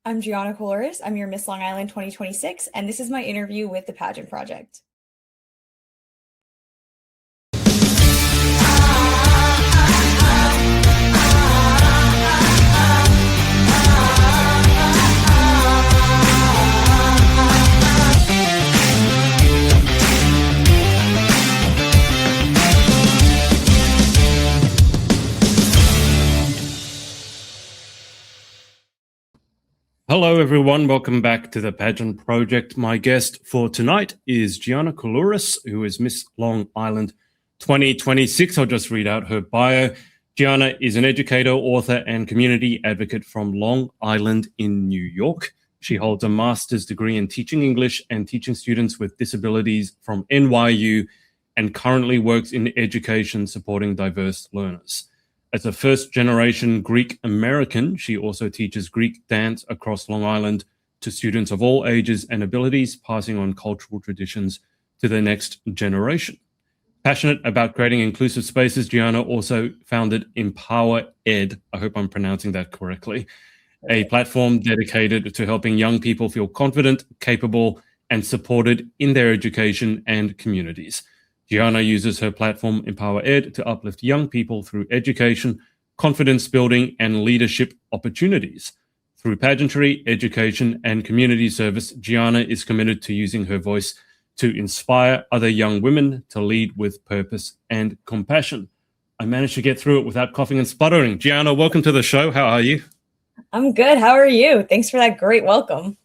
I'm Geanna Koulouris. I'm your Miss Long Island 2026, and this is my interview with the Pageant Project. Hello, everyone. Welcome back to the Pageant Project. My guest for tonight is Geanna Koulouris, who is Miss Long Island 2026. I'll just read out her bio. Geanna is an educator, author, and community advocate from Long Island in New York. She holds a master's degree in teaching English and teaching students with disabilities from NYU and currently works in education supporting diverse learners. As a first-generation Greek American, she also teaches Greek dance across Long Island to students of all ages and abilities, passing on cultural traditions to the next generation. Passionate about creating inclusive spaces, Geanna also founded Empower Ed, I hope I'm pronouncing that correctly, a platform dedicated to helping young people feel confident, capable, and supported in their education and communities. Geanna uses her platform, Empower Ed, to uplift young people through education, confidence building, and leadership opportunities. Through pageantry, education, and community service, Geanna is committed to using her voice to inspire other young women to lead with purpose and compassion. I managed to get through it without coughing and sputtering. Geanna, welcome to the show. How are you? I'm good. How are you? Thanks for that great welcome.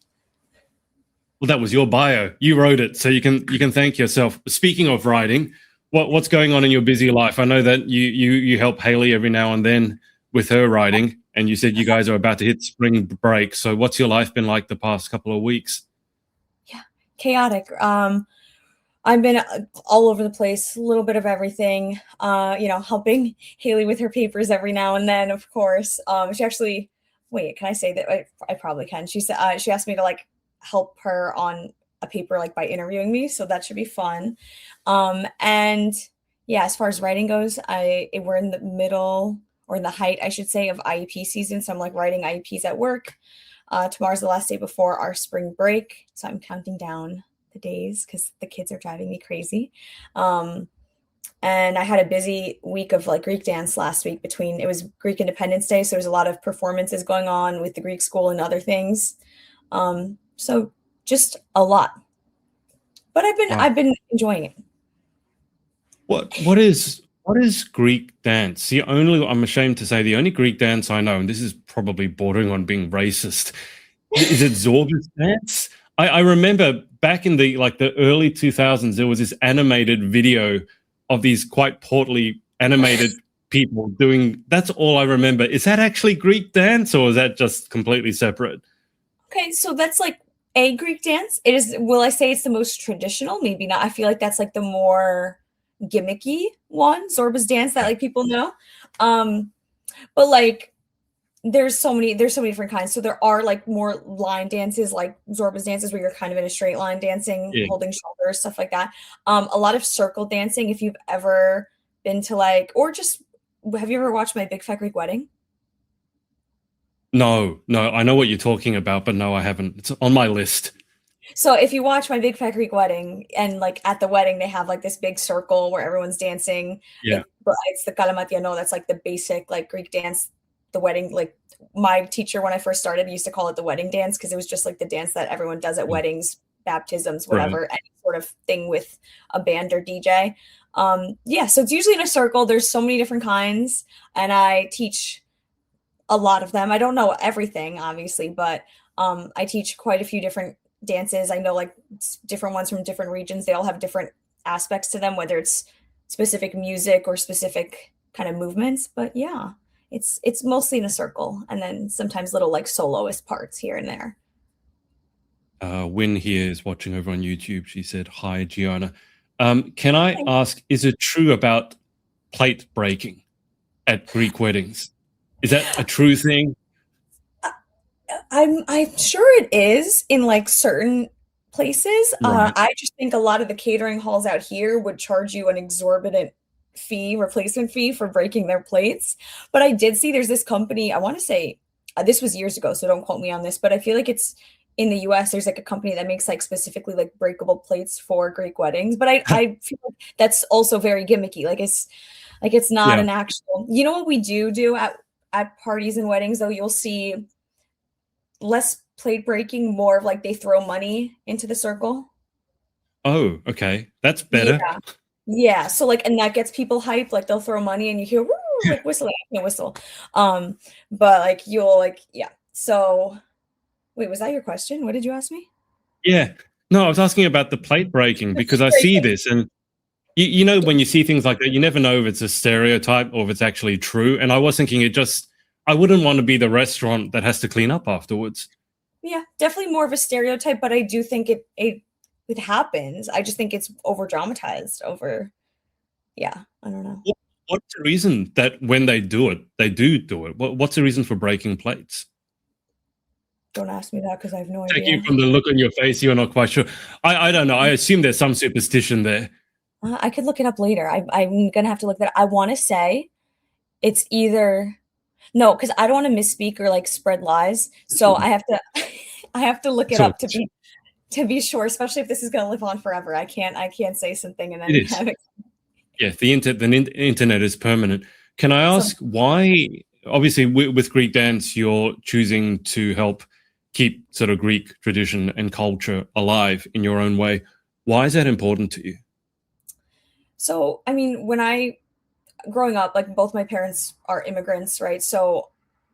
Well, that was your bio. You wrote it, so you can thank yourself. Speaking of writing, what's going on in your busy life? I know that you help Haley every now and then with her writing, and you said you guys are about to hit spring break. So what's your life been like the past couple of weeks? Yeah, chaotic. I've been all over the place, a little bit of everything. Helping Haley with her papers every now and then, of course. She actually, wait, can I say that? I probably can. She said she asked me to help her on a paper by interviewing me, so that should be fun. And yeah, as far as writing goes, we're in the middle, or in the height, I should say, of IEP season, so I'm writing IEPs at work. Tomorrow's the last day before our spring break, so I'm counting down the days because the kids are driving me crazy. And I had a busy week of Greek dance last week. It was Greek Independence Day, so there's a lot of performances going on with the Greek school and other things. So just a lot, but I've been enjoying it. What is Greek dance? I'm ashamed to say, the only Greek dance I know, and this is probably bordering on being racist, is it Zorba's dance? I remember back in the early 2000s, there was this animated video of these quite portly animated people doing. That's all I remember. Is that actually Greek dance, or is that just completely separate? Okay, so that's a Greek dance. It is. Will I say it's the most traditional? Maybe not. I feel like that's the more gimmicky one, Zorba's dance, that people know. But there's so many different kinds. So there are more line dances, like Zorba's dances, where you're kind of in a straight line dancing, holding shoulders, stuff like that. A lot of circle dancing. If you've ever been to or just have you ever watched My Big Fat Greek Wedding? No, I know what you're talking about, but no, I haven't. It's on my list. So if you watch My Big Fat Greek Wedding, and at the wedding, they have this big circle where everyone's dancing. Yeah. It's the kalamatiano. That's the basic Greek dance, the wedding. My teacher, when I first started, used to call it the wedding dance because it was just the dance that everyone does at weddings, baptisms, whatever, any sort of thing with a band or DJ. So it's usually in a circle. There's so many different kinds, and I teach a lot of them. I don't know everything, obviously, but I teach quite a few different dances. I know different ones from different regions. They all have different aspects to them, whether it's specific music or specific kind of movements. But yeah, it's mostly in a circle, and then sometimes little soloist parts here and there. Wynn here is watching over on YouTube. She said, "Hi, Geanna. Can I ask, is it true about plate breaking at Greek weddings? Is that a true thing?" I'm sure it is in certain places. Right. I just think a lot of the catering halls out here would charge you an exorbitant replacement fee for breaking their plates. But I did see there's this company, I want to say this was years ago, so don't quote me on this, but I feel like it's in the US, there's like a company that makes like specifically like breakable plates for Greek weddings. But I feel like that's also very gimmicky. Like it's not Yeah. an actual, you know what we do at parties and weddings though, you'll see less plate breaking, more of like they throw money into the circle. Oh, okay. That's better. Yeah. Yeah. So like, and that gets people hyped. Like they'll throw money and you hear woo, like whistling, I can't whistle. But like you'll like, yeah. So wait, was that your question? What did you ask me? Yeah. No, I was asking about the plate breaking The because I plate see breaking. this, and you know, when you see things like that, you never know if it's a stereotype or if it's actually true. And I was thinking I wouldn't want to be the restaurant that has to clean up afterwards. Yeah, definitely more of a stereotype, but I do think it happens. I just think it's over dramatized over, yeah, I don't know. What's the reason that when they do it, they do it? What's the reason for breaking plates? Don't ask me that because I have no Taking idea. from the look on your face, you're not quite sure. I don't know. I assume there's some superstition there. I could look it up later. I'm gonna have to look that. I want to say it's either no, because I don't want to misspeak or like spread lies. So I have to I have to look it So up to be sure, especially if this is gonna live on forever. I can't say something and it then is. have it. Yeah, the internet is permanent. Can I So ask why? Obviously, with Greek dance, you're choosing to help keep sort of Greek tradition and culture alive in your own way. Why is that important to you? so I mean, when I growing up, like both my parents are immigrants, right? So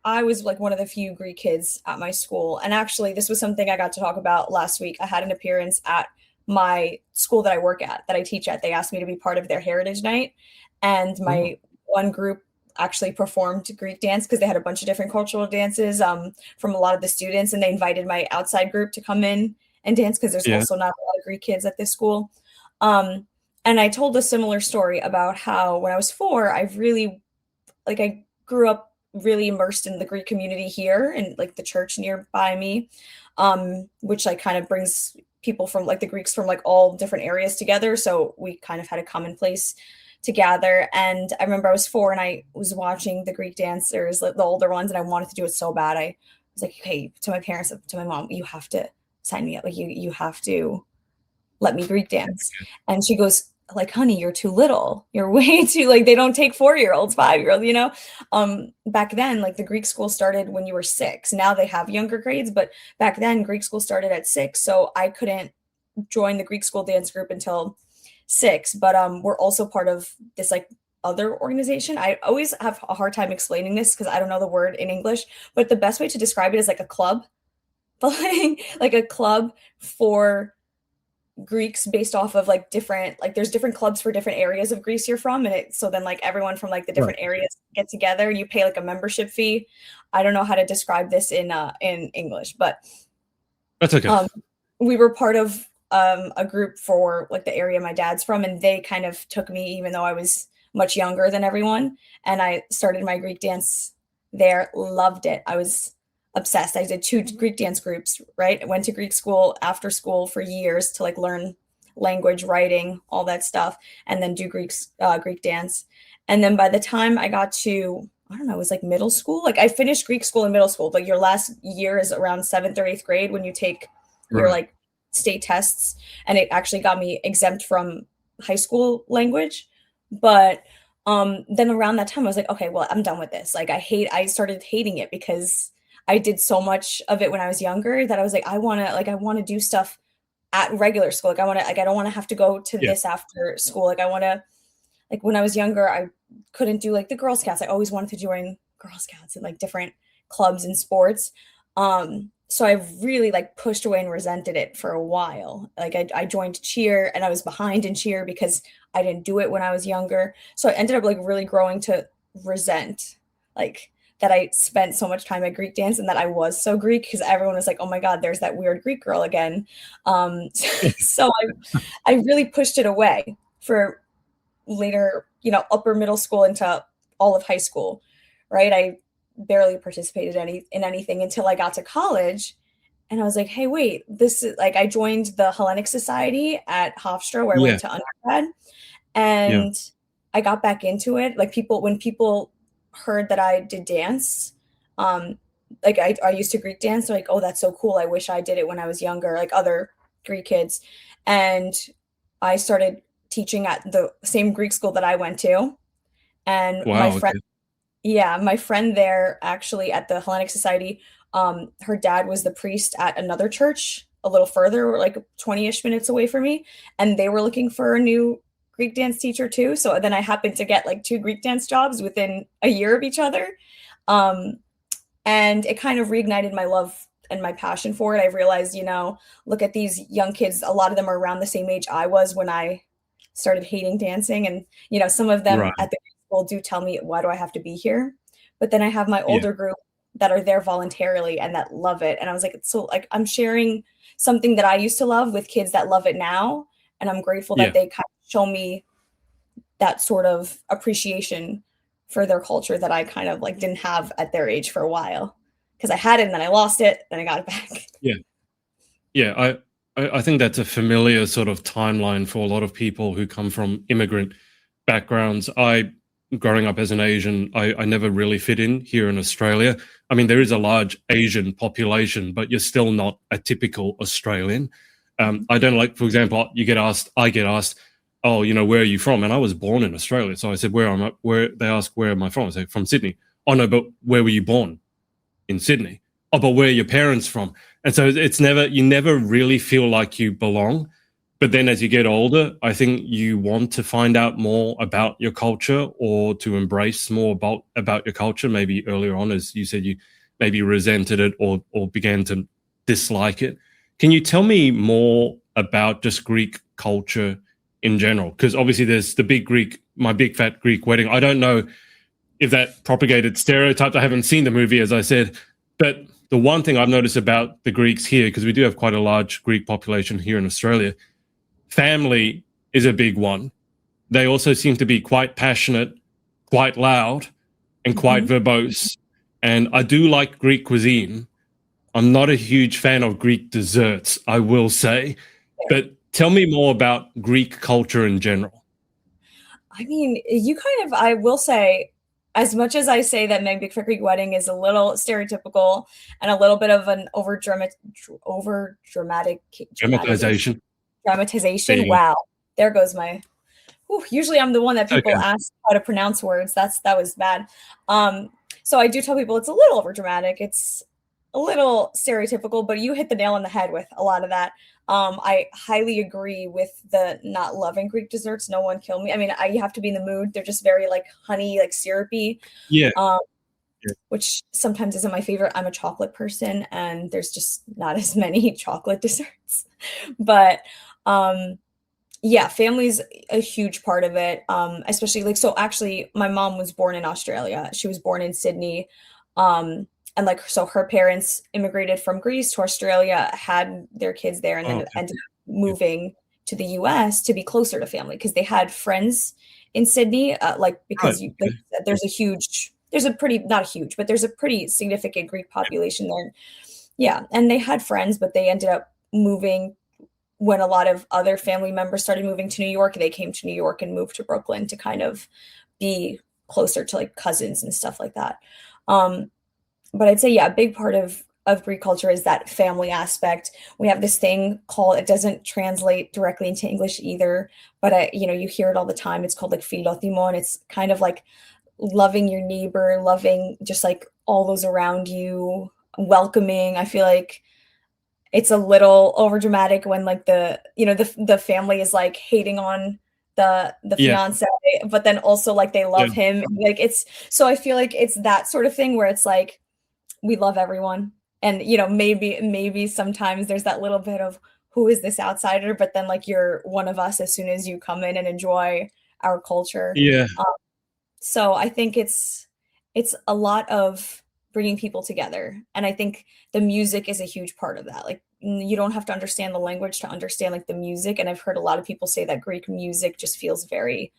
I was like one of the few Greek kids at my school. And actually, this was something I got to talk about last week. I had an appearance at my school that I work at, that I teach at. They asked me to be part of their heritage night. And Oh, my one group actually performed Greek dance because they had a bunch of different cultural dances from a lot of the students. And they invited my outside group to come in and dance because there's yeah, also not a lot of Greek kids at this school. Um, and I told a similar story about how when I was 4, I grew up really immersed in the Greek community here and like the church nearby me, which like kind of brings people from like the Greeks from like all different areas together. So we kind of had a common place to gather. And I remember I was 4 and I was watching the Greek dancers, like the older ones, and I wanted to do it so bad. I was like, hey, to my parents, to my mom, you have to sign me up. Like you have to let me Greek dance. And she goes, like, honey, you're too little. You're way too like they don't take 4-year-olds, 5-year-olds, you know? Back then, like the Greek school started when you were 6. Now they have younger grades, but back then Greek school started at 6. So I couldn't join the Greek school dance group until 6. But we're also part of this like other organization. I always have a hard time explaining this because I don't know the word in English, but the best way to describe it is like a club. But like a club for Greeks based off of like different like there's different clubs for different areas of Greece you're from, and it so then like everyone from like the right. different areas get together. You pay like a membership fee. I don't know how to describe this in English, but That's okay. um we were part of a group for like the area my dad's from, and they kind of took me even though I was much younger than everyone, and I started my Greek dance there. Loved it. I was obsessed. I did 2 Greek dance groups, right? I went to Greek school after school for years to like learn language, writing, all that stuff, and then do Greek dance. And then by the time I got to I don't know, it was like middle school. Like I finished Greek school in middle school. Like your last year is around 7th or 8th grade when you take your Right. like state tests, and it actually got me exempt from high school language. But then around that time I was like, okay, well, I'm done with this. Like I started hating it because I did so much of it when I was younger that I was like, I want to do stuff at regular school. Like I want to like I don't want to have to go to Yeah. this after school. Like I want to like when I was younger, I couldn't do like the Girl Scouts. I always wanted to join Girl Scouts and like different clubs and sports. So I really like pushed away and resented it for a while. Like I joined cheer and I was behind in cheer because I didn't do it when I was younger. So I ended up like really growing to resent like that I spent so much time at Greek dance and that I was so Greek because everyone was like, oh my God, there's that weird Greek girl again. So I really pushed it away for later, upper middle school into all of high school, right? I barely participated in anything until I got to college. And I was like, hey, wait, this is like I joined the Hellenic Society at Hofstra where I Yeah. went to undergrad. Yeah. And I got back into it. Like when people heard that I did dance, um, like I used to Greek dance. They're like, oh, that's so cool. I wish I did it when I was younger, like other Greek kids. And I started teaching at the same Greek school that I went to. And my Wow. friend, Okay. yeah, my friend there actually at the Hellenic Society, her dad was the priest at another church a little further, like 20-ish minutes away from me. And they were looking for a new Greek dance teacher too. So then I happened to get like two Greek dance jobs within a year of each other. Um, and it kind of reignited my love and my passion for it. I realized, look at these young kids. A lot of them are around the same age I was when I started hating dancing. And, some of them Right. at the school do tell me, why do I have to be here? But then I have my Yeah. older group that are there voluntarily and that love it. And I was like, it's so like I'm sharing something that I used to love with kids that love it now. And I'm grateful that Yeah. they kind of show me that sort of appreciation for their culture that I kind of like didn't have at their age for a while, because I had it and then I lost it, then I got it back. Yeah. Yeah. I think that's a familiar sort of timeline for a lot of people who come from immigrant backgrounds. Growing up as an Asian, I never really fit in here in Australia. I mean, there is a large Asian population, but you're still not a typical Australian. I don't like, for example, I get asked, oh, where are you from? And I was born in Australia. So I said, where they ask, where am I from? I say, from Sydney. Oh, no, but where were you born? In Sydney. Oh, but where are your parents from? And so you never really feel like you belong. But then as you get older, I think you want to find out more about your culture or to embrace more about your culture. Maybe earlier on, as you said, you maybe resented it or began to dislike it. Can you tell me more about just Greek culture in general? Because obviously there's my big fat Greek wedding. I don't know if that propagated stereotypes. I haven't seen the movie, as I said, but the one thing I've noticed about the Greeks here, because we do have quite a large Greek population here in Australia, family is a big one. They also seem to be quite passionate, quite loud, and quite verbose. And I do like Greek cuisine. I'm not a huge fan of Greek desserts, I will say. But tell me more about Greek culture in general. I mean, I will say, as much as I say that My Big Fat Greek Wedding is a little stereotypical and a little bit of an over Dramatization. There dramatization. you go. Wow, there goes my. Usually, I'm the one that people Okay. ask how to pronounce words. That was bad. So I do tell people it's a little over dramatic. It's a little stereotypical, but you hit the nail on the head with a lot of that. I highly agree with the not loving Greek desserts. No one kill me. I mean, you have to be in the mood. They're just very like honey, like syrupy, Yeah. um, Yeah. which sometimes isn't my favorite. I'm a chocolate person, and there's just not as many chocolate desserts. But yeah, family's a huge part of it. Especially like, so actually my mom was born in Australia. She was born in Sydney. And like, so her parents immigrated from Greece to Australia, had their kids there, and Oh, then okay. ended up Yeah. moving to the US to be closer to family because they had friends in Sydney. Like, Right. because like Okay. you said, there's a pretty, not huge, but there's a pretty significant Greek population there. Yeah. And they had friends, but they ended up moving when a lot of other family members started moving to New York. They came to New York and moved to Brooklyn to kind of be closer to like cousins and stuff like that. Um, but I'd say, yeah, a big part of Greek culture is that family aspect. We have this thing called, it doesn't translate directly into English either, but you hear it all the time. It's called like philothimo, and it's kind of like loving your neighbor, loving just like all those around you, welcoming. I feel like it's a little overdramatic when like the family is like hating on the Yeah. fiance, but then also like they Yeah. love him. Like it's so I feel like it's that sort of thing where it's like we love everyone. And maybe sometimes there's that little bit of who is this outsider, but then like you're one of us as soon as you come in and enjoy our culture. Yeah. Um, so I think it's a lot of bringing people together, and I think the music is a huge part of that. Like you don't have to understand the language to understand like the music, and I've heard a lot of people say that Greek music just feels very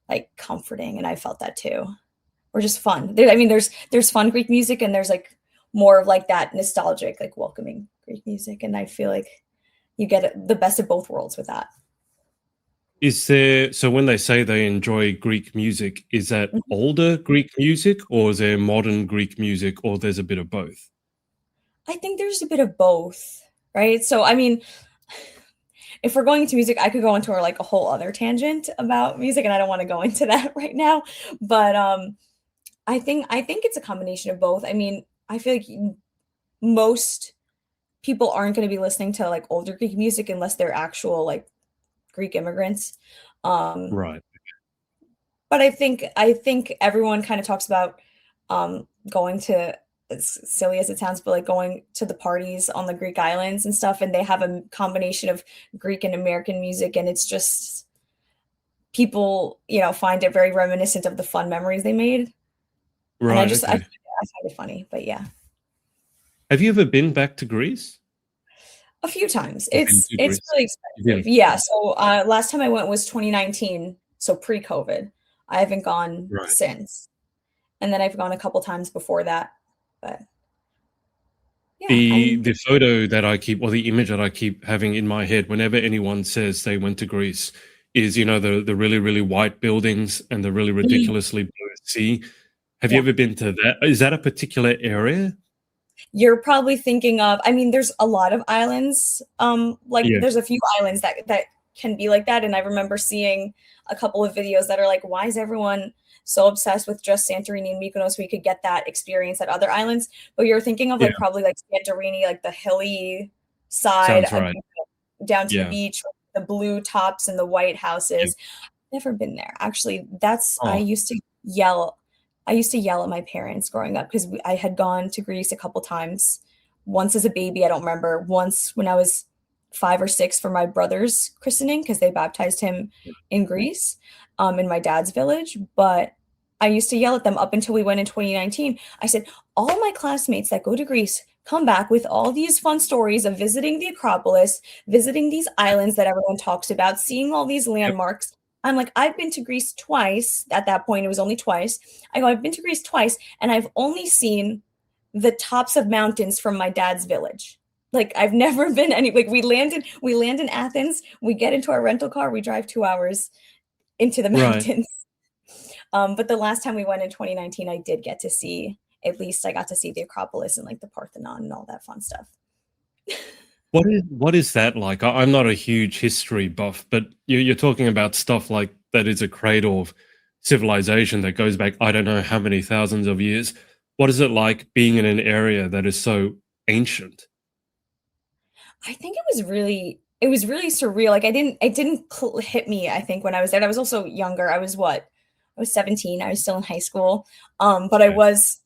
like comforting, and I felt that too. Or just fun. I mean, there's fun Greek music, and there's like more of like that nostalgic, like welcoming Greek music, and I feel like you get the best of both worlds with that. So when they say they enjoy Greek music, is that older Greek music or is there modern Greek music or there's a bit of both? I think there's a bit of both, right? So, I mean, if we're going into music, I could go into like a whole other tangent about music, and I don't want to go into that right now. But I think it's a combination of both. I mean, I feel like most people aren't going to be listening to like older Greek music unless they're actual like Greek immigrants. Um, Right. but I think everyone kind of talks about going to, as silly as it sounds, but like going to the parties on the Greek islands and stuff, and they have a combination of Greek and American music, and it's just people, find it very reminiscent of the fun memories they made, and Right. I Okay. find it funny, but yeah. Have you ever been back to Greece? A few times. Or been to It's Greece? really You've expensive. been. Yeah, so, last time I went was 2019, so pre-COVID. I haven't gone Right. since, and then I've gone a couple times before that, but yeah, The photo that I keep, or the image that I keep having in my head whenever anyone says they went to Greece is, the really, really white buildings and the really Mhm. ridiculously blue sea. Have you Yeah. ever been to that? Is that a particular area? You're probably thinking of, I mean, there's a lot of islands, like, Yeah. there's a few islands that can be like that, and I remember seeing a couple of videos that are like, "Why is everyone so obsessed with just Santorini and Mykonos? We could get that experience at other islands." But you're thinking of, Yeah. like, probably, like, Santorini, like, the hilly side, Sounds right. down to the Yeah. beach, with the blue tops and the white Yeah. houses. Never been there. Actually, that's Oh, I used to yell at my parents growing up because I had gone to Greece a couple times. Once as a baby, I don't remember. Once when I was 5 or 6 for my brother's christening because they baptized him in Greece, in my dad's village, but I used to yell at them up until we went in 2019. I said, "All my classmates that go to Greece come back with all these fun stories of visiting the Acropolis, visiting these islands that everyone talks about, seeing all these yep. landmarks." I'm like, "I've been to Greece twice." At that point, it was only twice. I go, "I've been to Greece twice, and I've only seen the tops of mountains from my dad's village." Like, I've never been like, we land in Athens, we get into our rental car, we drive 2 hours into the Right. mountains. But the last time we went in 2019, I did get to see, at least I got to see the Acropolis and like the Parthenon and all that fun stuff. What is that like? I'm not a huge history buff, but you're talking about stuff like that is a cradle of civilization that goes back, I don't know how many thousands of years. What is it like being in an area that is so ancient? I think it was really surreal. Like, it didn't hit me, I think, when I was there. I was also younger. I was 17. I was still in high school. But I Okay. was,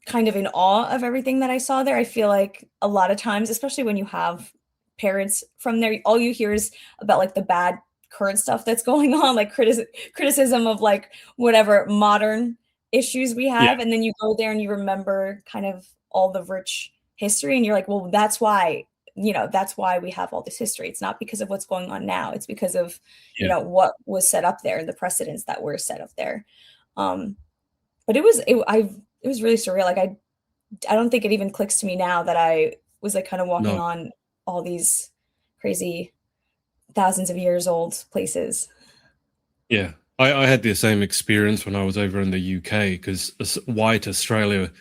kind of in awe of everything that I saw there. I feel like a lot of times, especially when you have parents from there, all you hear is about like the bad current stuff that's going on, like criticism of like whatever modern issues we Yeah, have. And then you go there and you remember kind of all the rich history, and you're like, well, that's why we have all this history. It's not because of what's going on now. It's because of, yeah. what was set up there, the precedents that were set up there. Um, but it was really surreal. Like, I don't think it even clicks to me now that I was like kind of walking No. on all these crazy thousands of years old places. Yeah. I had the same experience when I was over in the UK because white Australia,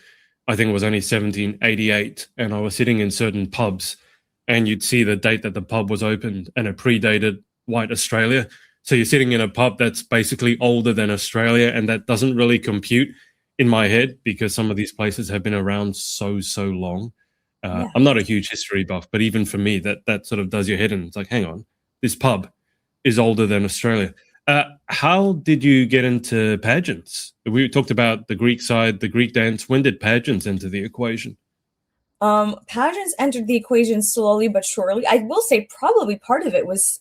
I think it was only 1788, and I was sitting in certain pubs, and you'd see the date that the pub was opened, and it predated white Australia. So you're sitting in a pub that's basically older than Australia, and that doesn't really compute in my head because some of these places have been around so long. Yeah. I'm not a huge history buff, but even for me, that sort of does your head in. It's like, hang on, this pub is older than Australia. How did you get into pageants? We talked about the Greek side, the Greek dance. When did pageants enter the equation? Pageants entered the equation slowly but surely. I will say probably part of it was,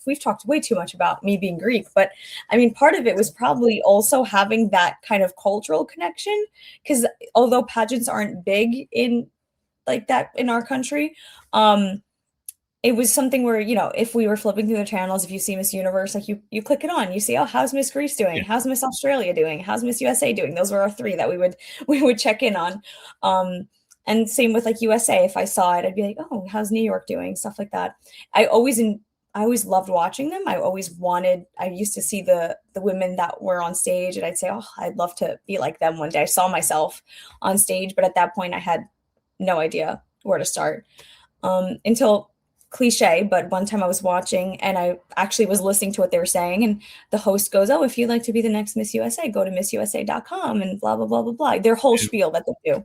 we've talked way too much about me being Greek, but I mean, part of it was probably also having that kind of cultural connection. Because although pageants aren't big in like that in our country, it was something where, if we were flipping through the channels, if you see Miss Universe, like you click it on, you see, oh, how's Miss Greece doing? Yeah, How's Miss Australia doing? How's Miss USA doing? Those were our three that we would we would check in on. And same with like USA. If I saw it, I'd be like, oh, how's New York doing? Stuff like that. I always I always loved watching them. I used to see the women that were on stage and I'd say, oh, I'd love to be like them one day. I saw myself on stage, but at that point I had no idea where to start. Until cliche, but one time I was watching and I actually was listening to what they were saying, and the host goes, oh, if you'd like to be the next Miss USA, go to missusa.com and blah, blah, blah, blah, blah. Their whole spiel that they do.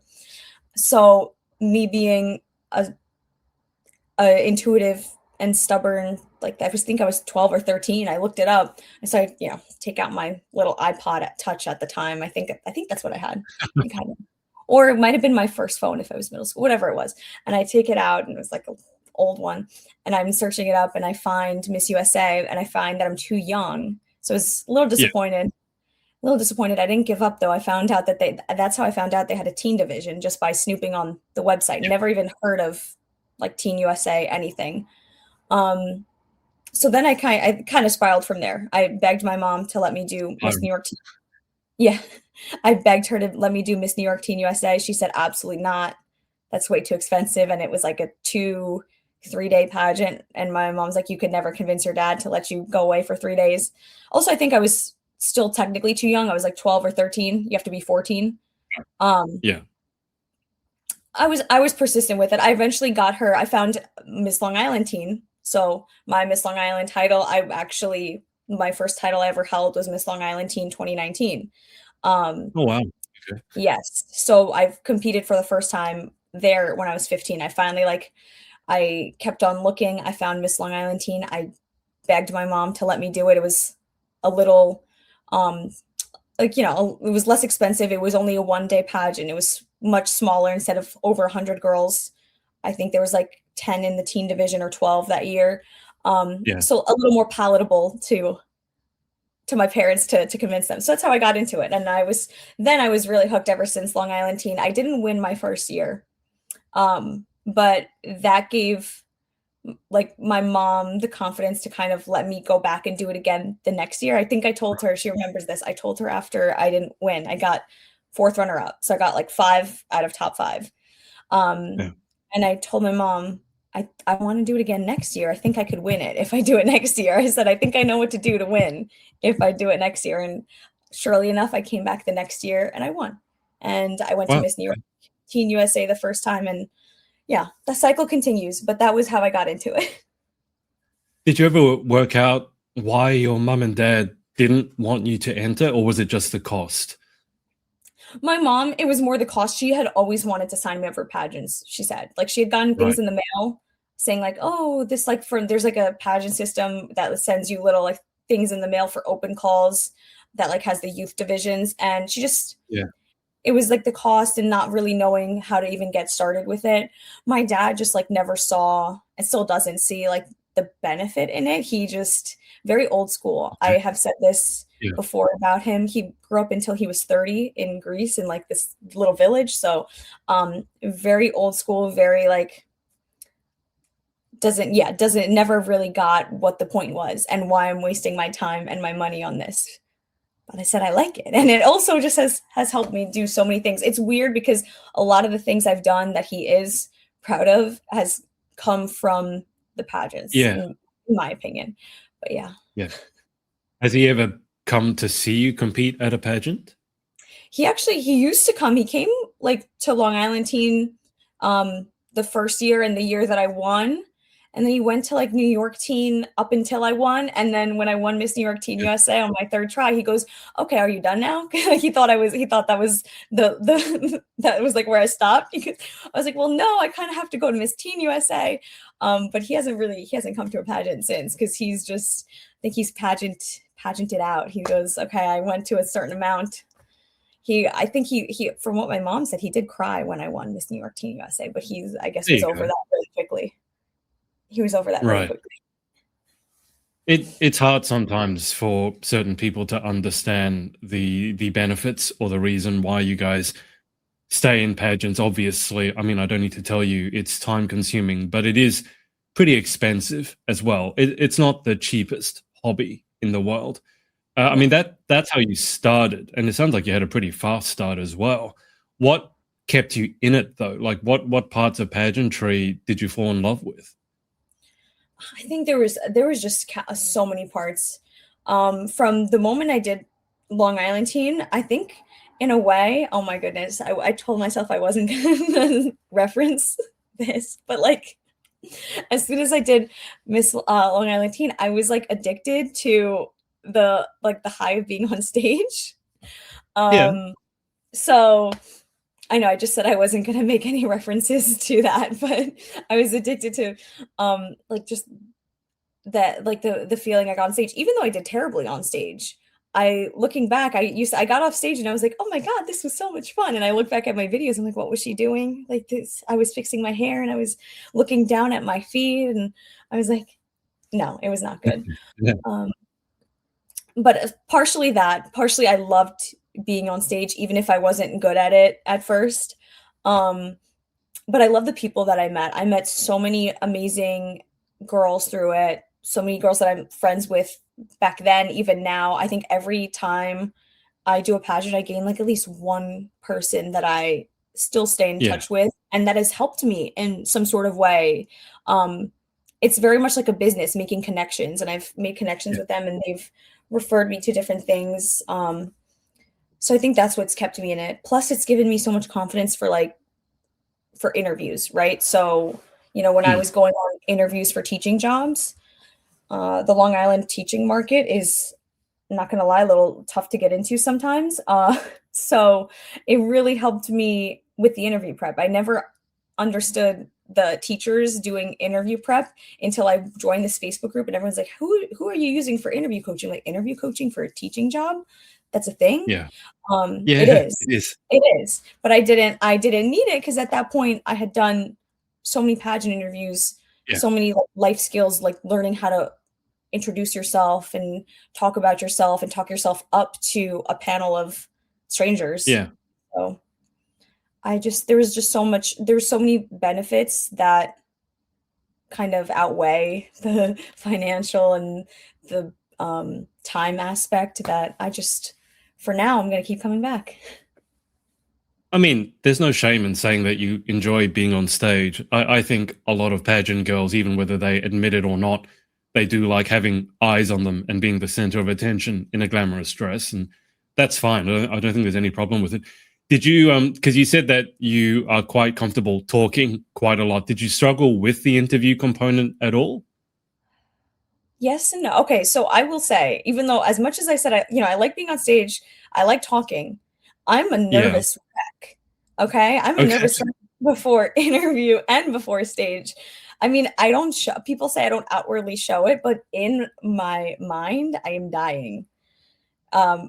So me being a intuitive and stubborn, like I think I was 12 or 13, I looked it up. And so I, take out my little iPod Touch at the time. I think that's what I had. Or it might have been my first phone if I was middle school, whatever it was. And I take it out and it was like an old one. And I'm searching it up and I find Miss USA and I find that I'm too young. So I was a little disappointed. A little disappointed. I didn't give up though. I found out that's how I found out they had a teen division, just by snooping on the website. Never even heard of like Teen USA, anything. So then I kind of spiraled from there. I begged my mom to let me do Miss New York. I begged her to let me do Miss New York Teen USA. She said, absolutely not. That's way too expensive. And it was like a 2-3 day pageant. And my mom's like, you could never convince your dad to let you go away for 3 days. Also, I think I was still technically too young. I was like 12 or 13. You have to be 14. I was persistent with it. I eventually got her. I found Miss Long Island Teen. So my Miss Long Island title, my first title I ever held was Miss Long Island Teen 2019. Oh, wow. Okay. Yes. So I've competed for the first time there when I was 15. I finally, I kept on looking. I found Miss Long Island Teen. I begged my mom to let me do it. It was a little, it was less expensive. It was only a 1-day pageant. It was much smaller. Instead of over 100 girls, I think there was like 10 in the teen division or 12 that year. So a little more palatable to my parents to convince them. So that's how I got into it. And I was really hooked ever since Long Island Teen. I didn't win my first year. But that gave like my mom the confidence to kind of let me go back and do it again the next year. I think I told her, she remembers this. I told her after I didn't win, I got 4th runner up. So I got like 5 out of top 5. And I told my mom, I want to do it again next year. I think I could win it if I do it next year. I said, I think I know what to do to win if I do it next year. And surely enough, I came back the next year and I won. And I went to Miss New York Teen USA the first time. And the cycle continues. But that was how I got into it. Did you ever work out why your mum and dad didn't want you to enter, or was it just the cost? My mom, it was more the cost. She had always wanted to sign me up for pageants, she said. Like she had gotten things in the mail saying like, oh, this there's like a pageant system that sends you little like things in the mail for open calls that like has the youth divisions. And she just, it was like the cost and not really knowing how to even get started with it. My dad just like never saw, and still doesn't see like the benefit in it. He just very old school. I have said this before about him. He grew up until he was 30 in Greece in like this little village. So very old school, very like never really got what the point was and why I'm wasting my time and my money on this. But I said I like it. And it also just has helped me do so many things. It's weird because a lot of the things I've done that he is proud of has come from the pageants, in my opinion. But Has he ever come to see you compete at a pageant? He used to come. He came like to Long Island Teen the first year and the year that I won. And then he went to like New York Teen up until I won. And then when I won Miss New York Teen USA on my 3rd try, he goes, okay, are you done now? he thought that was that was like where I stopped. I was like, well, no, I kind of have to go to Miss Teen USA. But he hasn't come to a pageant since, because he's just, I think he's pageanted out. He goes, okay, I went to a certain amount. I think he from what my mom said, he did cry when I won Miss New York Teen USA, but I guess was over that really quickly. He was over that really quickly. It's hard sometimes for certain people to understand the benefits or the reason why you guys stay in pageants. Obviously, I mean, I don't need to tell you it's time consuming, but it is pretty expensive as well. It's not the cheapest hobby in the world. I mean, that's how you started, and it sounds like you had a pretty fast start as well. What kept you in it though? Like what parts of pageantry did you fall in love with? I think there was just so many parts. From the moment I did Long Island Teen, I think in a way, oh my goodness, I told myself I wasn't gonna reference this, but like as soon as I did Miss Long Island Teen, I was like addicted to the high of being on stage. Yeah. So I know I just said I wasn't gonna make any references to that, but I was addicted to like just that, like the feeling I got on stage, even though I did terribly on stage. Looking back, I got off stage and I was like, oh my God, this was so much fun. And I look back at my videos, I'm like, what was she doing? Like this, I was fixing my hair and I was looking down at my feet and I was like, no, it was not good. Yeah. But partially I loved being on stage, even if I wasn't good at it at first. But I love the people that I met. I met so many amazing girls through it, so many girls that I'm friends with back then, even now. I think every time I do a pageant, I gain like at least one person that I still stay in Yeah. touch with, and that has helped me in some sort of way. It's very much like a business, making connections, and I've made connections with them, and they've referred me to different things. So I think that's what's kept me in it. Plus, it's given me so much confidence for interviews, right? So, when I Mm. was going on interviews for teaching jobs, the Long Island teaching market is, not gonna lie, a little tough to get into sometimes. So it really helped me with the interview prep. I never understood the teachers doing interview prep until I joined this Facebook group, and everyone's like, who are you using for interview coaching? Like, interview coaching for a teaching job? That's a thing? Yeah. It Yeah. is. It is. It is. But I didn't need it because at that point I had done so many pageant interviews, Yeah. so many life skills, like learning how to introduce yourself and talk about yourself and talk yourself up to a panel of strangers. Yeah. So there's so many benefits that kind of outweigh the financial and the time aspect that for now, I'm going to keep coming back. I mean, there's no shame in saying that you enjoy being on stage. I think a lot of pageant girls, even whether they admit it or not, they do like having eyes on them and being the center of attention in a glamorous dress. And that's fine. I don't think there's any problem with it. Did you, because you said that you are quite comfortable talking quite a lot. Did you struggle with the interview component at all? Yes and no. Okay, so I will say, even though as much as I said I like being on stage, I like talking, I'm a Yeah. nervous wreck. Okay? I'm a Okay. nervous wreck before interview and before stage. I mean, I don't show people say I don't outwardly show it, but in my mind, I am dying.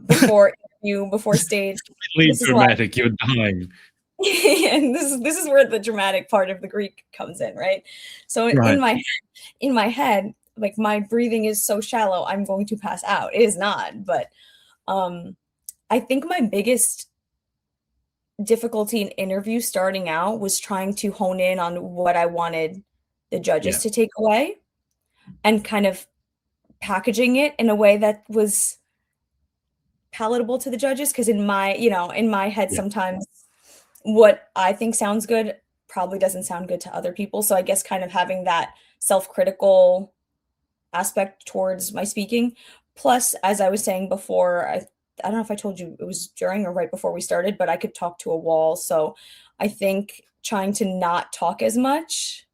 Before interview, before stage. Really This is why dramatic. You're dying. and this is where the dramatic part of the Greek comes in, right? So Right. in my head, like my breathing is so shallow, I'm going to pass out. It is not, but I think my biggest difficulty in interview starting out was trying to hone in on what I wanted the judges Yeah. to take away and kind of packaging it in a way that was palatable to the judges. Because in my head, Yeah. sometimes what I think sounds good probably doesn't sound good to other people. So I guess kind of having that self-critical aspect towards my speaking. Plus, as I was saying before, I don't know if I told you it was during or right before we started, but I could talk to a wall. So I think trying to not talk as much,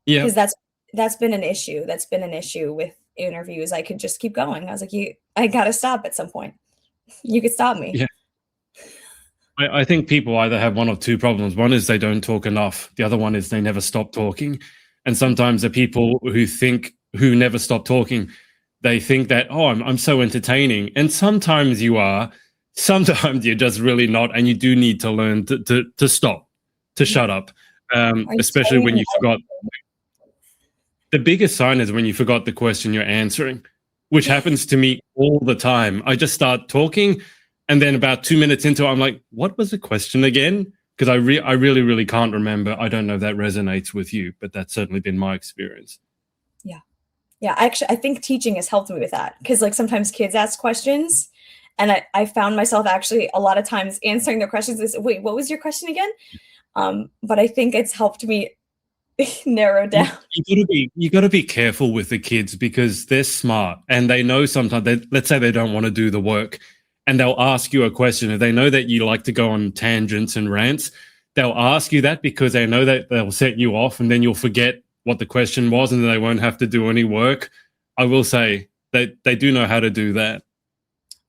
Yeah. because that's been an issue. That's been an issue with interviews. I could just keep going. I was like, I gotta stop at some point. You could stop me. Yeah. I think people either have one of two problems. One is they don't talk enough. The other one is they never stop talking. And sometimes the people who never stop talking, they think that, oh, I'm so entertaining. And sometimes you are, sometimes you're just really not. And you do need to learn to stop, to shut up, Are you especially when saying you forgot. The biggest sign is when you forgot the question you're answering, which happens to me all the time. I just start talking, and then about 2 minutes into it, I'm like, what was the question again? Because I really, really can't remember. I don't know if that resonates with you, but that's certainly been my experience. Yeah, actually, I think teaching has helped me with that, because like sometimes kids ask questions and I found myself actually a lot of times answering their questions is, wait, what was your question again? But I think it's helped me narrow down. You gotta be careful with the kids because they're smart and they know sometimes let's say they don't want to do the work and they'll ask you a question. If they know that you like to go on tangents and rants, they'll ask you that because they know that they'll set you off and then you'll forget what the question was and then they won't have to do any work. I will say that they do know how to do that.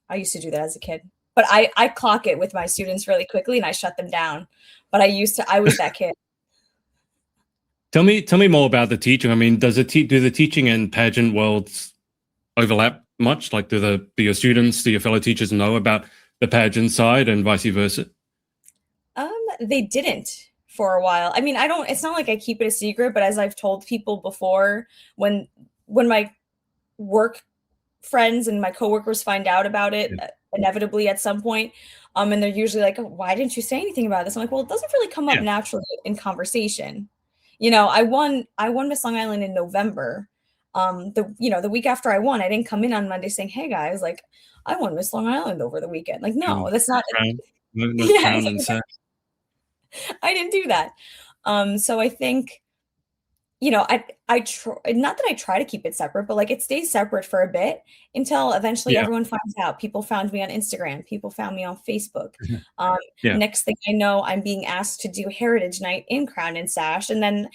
I used to do that as a kid, but I clock it with my students really quickly and I shut them down. But I was that kid. Tell me more about the teaching. I mean, do the teaching and pageant worlds overlap much? Like, do your students, do your fellow teachers know about the pageant side and vice versa? They didn't for a while. I mean, it's not like I keep it a secret, but as I've told people before, when my work friends and my coworkers find out about it, inevitably at some point, and they're usually like, oh, why didn't you say anything about this? I'm like, well, it doesn't really come up naturally in conversation. I won Miss Long Island in November. The week after I won, I didn't come in on Monday saying, hey guys, like, I won Miss Long Island over the weekend. Like, no, that's not crown and sash. I didn't do that. So I think, I try, not that I try to keep it separate, but like it stays separate for a bit until eventually everyone finds out. People found me on Instagram. People found me on Facebook. Next thing I know, I'm being asked to do Heritage Night in Crown and Sash. And then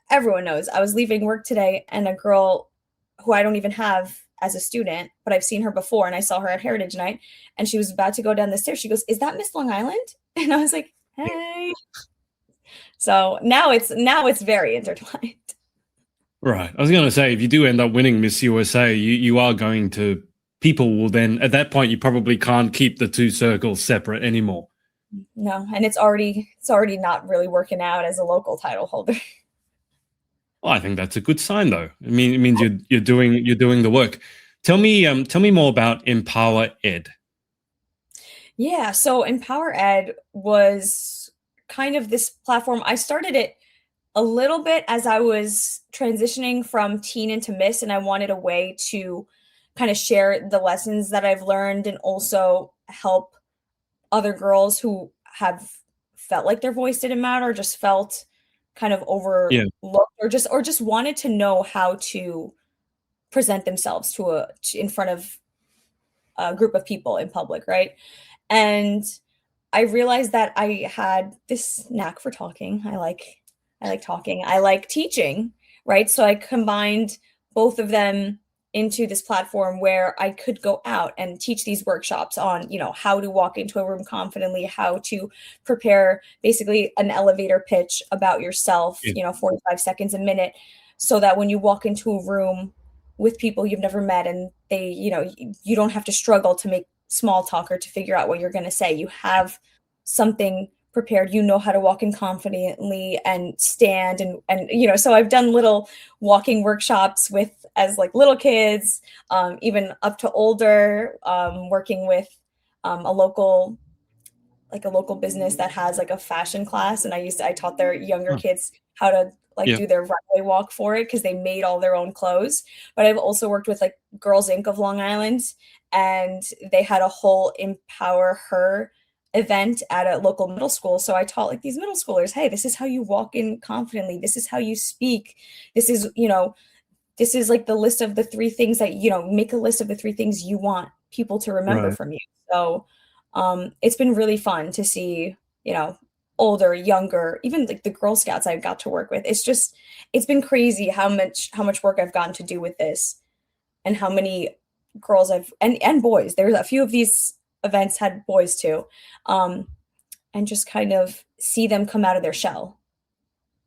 everyone knows I was leaving work today and a girl who I don't even have as a student, but I've seen her before and I saw her at Heritage Night and she was about to go down the stairs. She goes, is that Miss Long Island? And I was like, hey. So now it's very intertwined. Right. I was going to say, if you do end up winning Miss USA, you are going to, people will then, at that point, you probably can't keep the two circles separate anymore. No, and it's already not really working out as a local title holder. Well, I think that's a good sign, though. I mean, it means you're doing the work. Tell me more about Empower Ed. Yeah, so Empower Ed was kind of this platform. I started it a little bit as I was transitioning from teen into Miss, and I wanted a way to kind of share the lessons that I've learned and also help other girls who have felt like their voice didn't matter, just felt kind of overlooked, or just wanted to know how to present themselves in front of a group of people in public, right? And I realized that I had this knack for talking. I like talking. I like teaching, right? So I combined both of them into this platform where I could go out and teach these workshops on, how to walk into a room confidently, how to prepare basically an elevator pitch about yourself, 45 seconds a minute, so that when you walk into a room with people you've never met and they, you don't have to struggle to make small talk or to figure out what you're going to say. You have something prepared, how to walk in confidently and stand and so I've done little walking workshops as like little kids, even up to older, working with a local business that has like a fashion class, and I taught their younger kids how to do their runway walk for it because they made all their own clothes. But I've also worked with like Girls Inc. of Long Island, and they had a whole Empower Her event at a local middle school. So I taught like these middle schoolers, hey, this is how you walk in confidently. This is how you speak. This is like the list of the 3 things that, make a list of the 3 things you want people to remember from you. So it's been really fun to see, older, younger, even like the Girl Scouts I've got to work with. It's been crazy how much work I've gotten to do with this and how many girls and boys. There's a few of these events had boys too, and just kind of see them come out of their shell.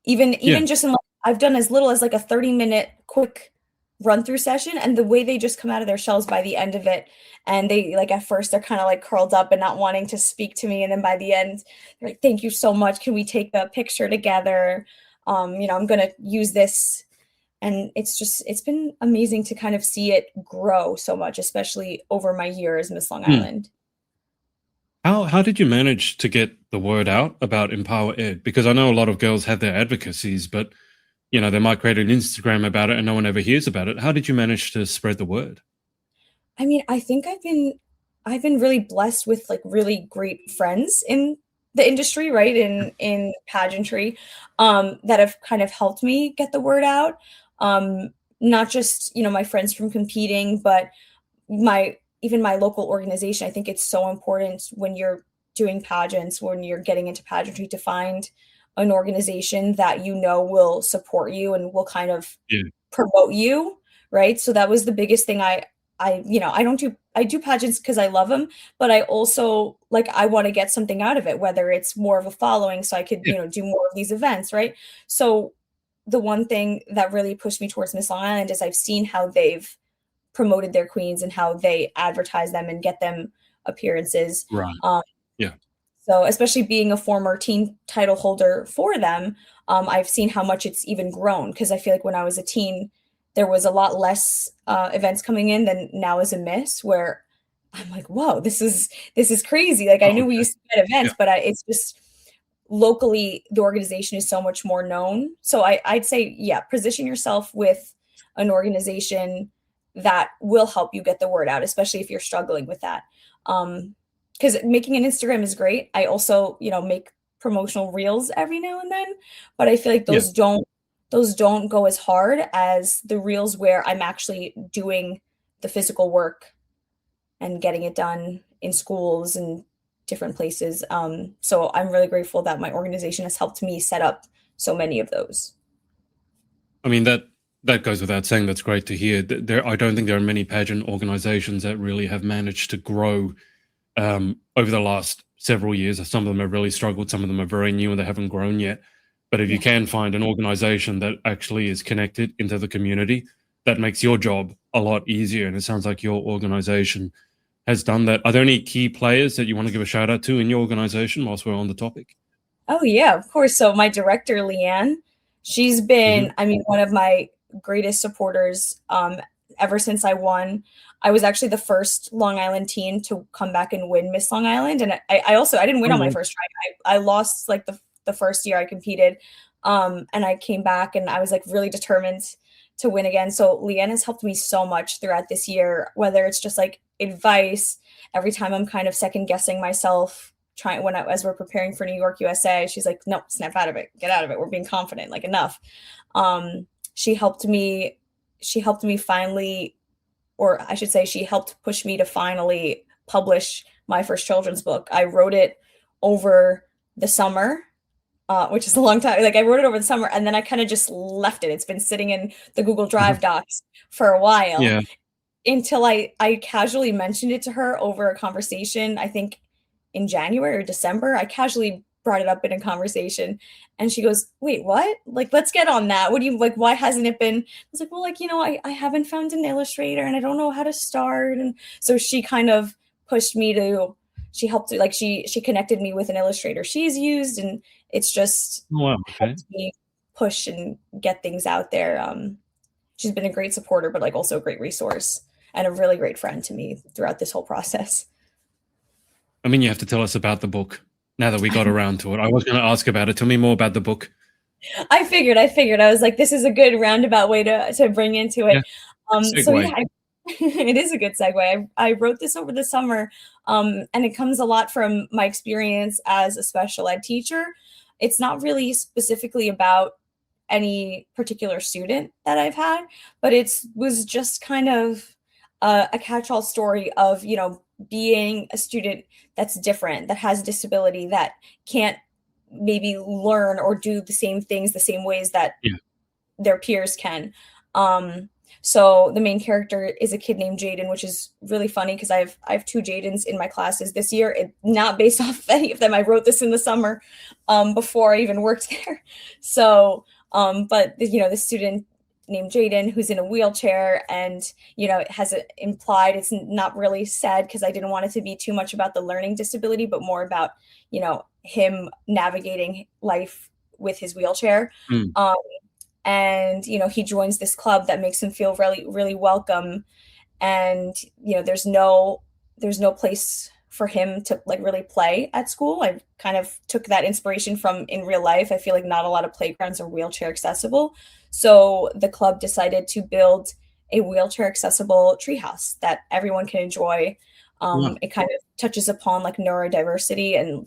Even just in I've done as little as like a 30-minute quick run through session, and the way they just come out of their shells by the end of it, and they like at first they're kind of like curled up and not wanting to speak to me, and then by the end they're like, thank you so much, can we take a picture together, I'm gonna use this. And it's been amazing to kind of see it grow so much, especially over my year as Miss Long Island. How did you manage to get the word out about Empower Ed? Because I know a lot of girls have their advocacies, but they might create an Instagram about it and no one ever hears about it. How did you manage to spread the word? I mean, I think I've been really blessed with like really great friends in the industry, right, in pageantry, that have kind of helped me get the word out. Not just, my friends from competing, but my local organization. I think it's so important when you're doing pageants, when you're getting into pageantry, to find an organization that will support you and will kind of Yeah. promote you, right? So that was the biggest thing. I do pageants because I love them, but I also, like, I want to get something out of it, whether it's more of a following so I could, Yeah. do more of these events, right? So the one thing that really pushed me towards Miss Long Island is I've seen how they've promoted their queens and how they advertise them and get them appearances. Right. Um, Yeah. so especially being a former teen title holder for them, I've seen how much it's even grown, because I feel like when I was a teen, there was a lot less events coming in than now as a Miss, where I'm like, whoa, this is crazy. Like, I Oh, knew we okay. used to get Yeah. events, but it's just locally the organization is so much more known. So I'd say, yeah, position yourself with an organization that will help you get the word out, especially if you're struggling with that. Because making an Instagram is great. I also, make promotional reels every now and then, but I feel like Yeah. those don't go as hard as the reels where I'm actually doing the physical work and getting it done in schools and different places. So I'm really grateful that my organization has helped me set up so many of those. I mean, that goes without saying. That's great to hear. I don't think there are many pageant organizations that really have managed to grow over the last several years. Some of them have really struggled. Some of them are very new and they haven't grown yet. But if you Yeah. can find an organization that actually is connected into the community, that makes your job a lot easier. And it sounds like your organization has done that. Are there any key players that you want to give a shout out to in your organization whilst we're on the topic? Oh yeah, of course. So my director, Leanne, she's Hmm. been, I mean, one of my greatest supporters ever since I won. I was actually the first Long Island teen to come back and win Miss Long Island, and I didn't win Oh, on my wow. first try. I lost like the first year I competed, and I came back and I was like really determined to win again. So Leanne has helped me so much throughout this year, whether it's just like advice every time I'm kind of second guessing myself trying as we're preparing for New York, USA. She's like, no, snap out of it, get out of it. We're being confident, like, enough. Um, she helped me. She helped me finally, or I should say, she helped push me to finally publish my first children's book. I wrote it over the summer, which is a long time. Like, I wrote it over the summer, and then I kind of just left it. It's been sitting in the Google Uh-huh. Drive docs for a while Yeah. until I casually mentioned it to her over a conversation. I think in January or December, I casually brought it up in a conversation, and she goes, "Wait, what? Like, let's get on that. What do you like? Why hasn't it been?" I was like, "Well, like, I haven't found an illustrator, and I don't know how to start." And so she kind of pushed me to. She helped, like, she connected me with an illustrator she's used, and it's just Oh, wow. Okay. helped me push and get things out there. She's been a great supporter, but like also a great resource and a really great friend to me throughout this whole process. I mean, you have to tell us about the book now that we got around to it. I was going to ask about it. Tell me more about the book. I figured. I was like, this is a good roundabout way to bring into Yeah. it. So Segue. yeah, it is a good segue. I wrote this over the summer, and it comes a lot from my experience as a special ed teacher. It's not really specifically about any particular student that I've had, but was just kind of a catch-all story of, being a student that's different, that has a disability, that can't maybe learn or do the same things the same ways that Yeah. their peers can. Um, so the main character is a kid named Jaden, which is really funny because I have two Jadens in my classes this year. Not based off of any of them. I wrote this in the summer, before I even worked there. So, but the student named Jaden, who's in a wheelchair, and it has implied, it's not really said because I didn't want it to be too much about the learning disability, but more about him navigating life with his wheelchair. Mm. And he joins this club that makes him feel really, really welcome. And there's no place for him to like really play at school. I kind of took that inspiration from in real life. I feel like not a lot of playgrounds are wheelchair accessible, so the club decided to build a wheelchair accessible treehouse that everyone can enjoy. Wow. It kind of touches upon like neurodiversity and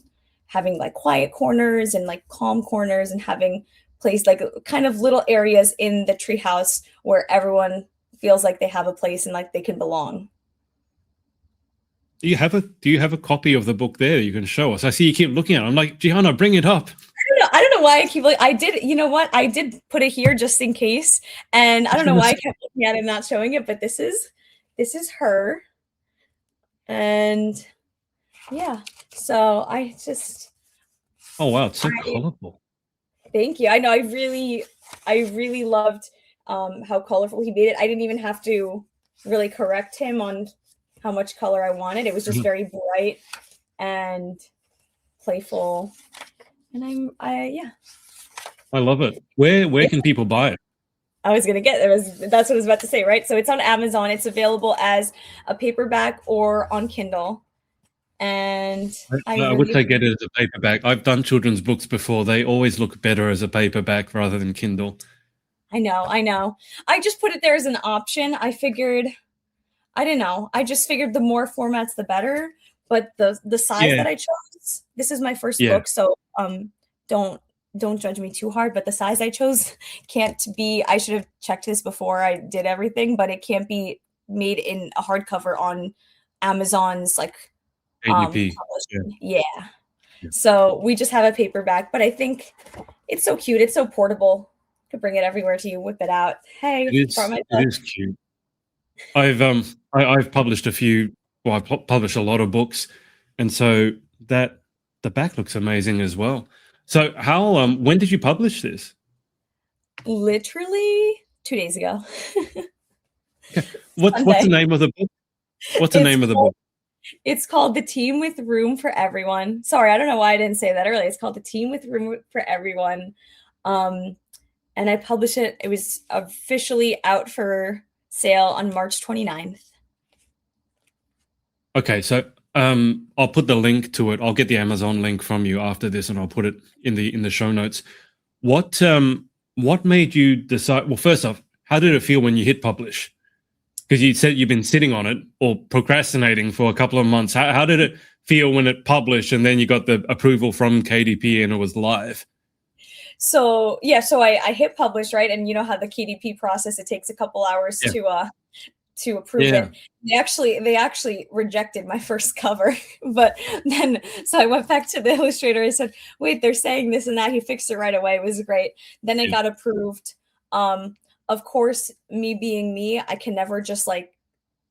having like quiet corners and like calm corners, and having placed like kind of little areas in the treehouse where everyone feels like they have a place and like they can belong. Do you have a copy of the book there you can show us? I see you keep looking at it. I'm like, Geanna, bring it up. I don't know why I keep like I did, you know what? I did put it here just in case. And I don't know why I kept looking at it and not showing it, but this is her. And yeah. So I just Oh wow, it's so colorful. Thank you. I know I really loved how colorful he made it. I didn't even have to really correct him on how much color I wanted. It was just very bright and playful. And yeah. I love it. Where can people buy it? That's what I was about to say, right? So it's on Amazon. It's available as a paperback or on Kindle. And I would say get it as a paperback. I've done children's books before. They always look better as a paperback rather than Kindle. I know. I just put it there as an option. I figured, I don't know. I just figured the more formats, the better. But the size that I chose, this is my first book, so don't judge me too hard. But the size I chose can't be. I should have checked this before I did everything, but it can't be made in a hardcover on Amazon's like ADP. Yeah. So we just have a paperback, but I think it's so cute. It's so portable. Could bring it everywhere to you, whip it out. Hey, it is cute. I've published a few. Well, I've published a lot of books, and so the back looks amazing as well. So how when did you publish this? Literally 2 days ago. What's the name of the book? What's the name of the book? It's called The Team with Room for Everyone. Sorry, I don't know why I didn't say that earlier. It's called The Team with Room for Everyone. And I published it. It was officially out for sale on March 29th. Okay, so I'll put the link to it. I'll get the Amazon link from you after this, and I'll put it in the show notes. What made you decide? Well, first off, how did it feel when you hit publish? Because you said you've been sitting on it or procrastinating for a couple of months. How did it feel when it published and then you got the approval from KDP and it was live? So I hit publish, right? And you know how the KDP process, it takes a couple hours to approve it. They actually rejected my first cover. But then, so I went back to the illustrator. I said, wait, they're saying this and that. He fixed it right away. It was great. Then it got approved. Of course, me being me, I can never just like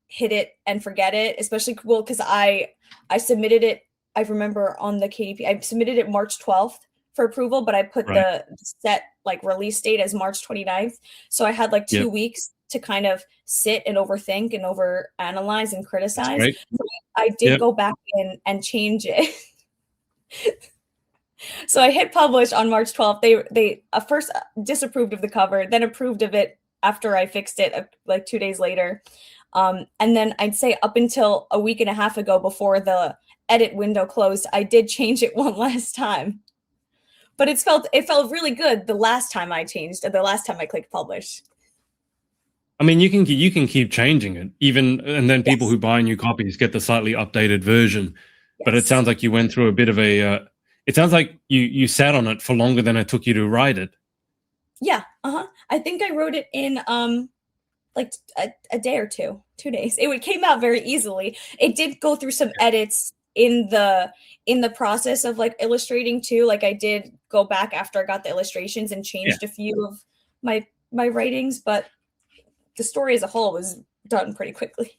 hit it and forget it, especially because I submitted it. I remember on the KDP, I submitted it March 12th for approval, but I put the set like release date as March 29th. So I had like 2 weeks to kind of sit and overthink and overanalyze and criticize. So I did go back in and change it. So I hit publish on March 12th. They first disapproved of the cover, then approved of it after I fixed it like 2 days later. And then I'd say up until a week and a half ago, before the edit window closed, I did change it one last time. But it felt really good the last time I clicked publish. I mean, you can keep changing it, and then people who buy new copies get the slightly updated version. But it sounds like you went through a bit of a. It sounds like you sat on it for longer than it took you to write it. Yeah. I think I wrote it in like a day or 2 days. It came out very easily. It did go through some edits in the process of like illustrating too. Like I did go back after I got the illustrations and changed a few of my writings, but the story as a whole was done pretty quickly.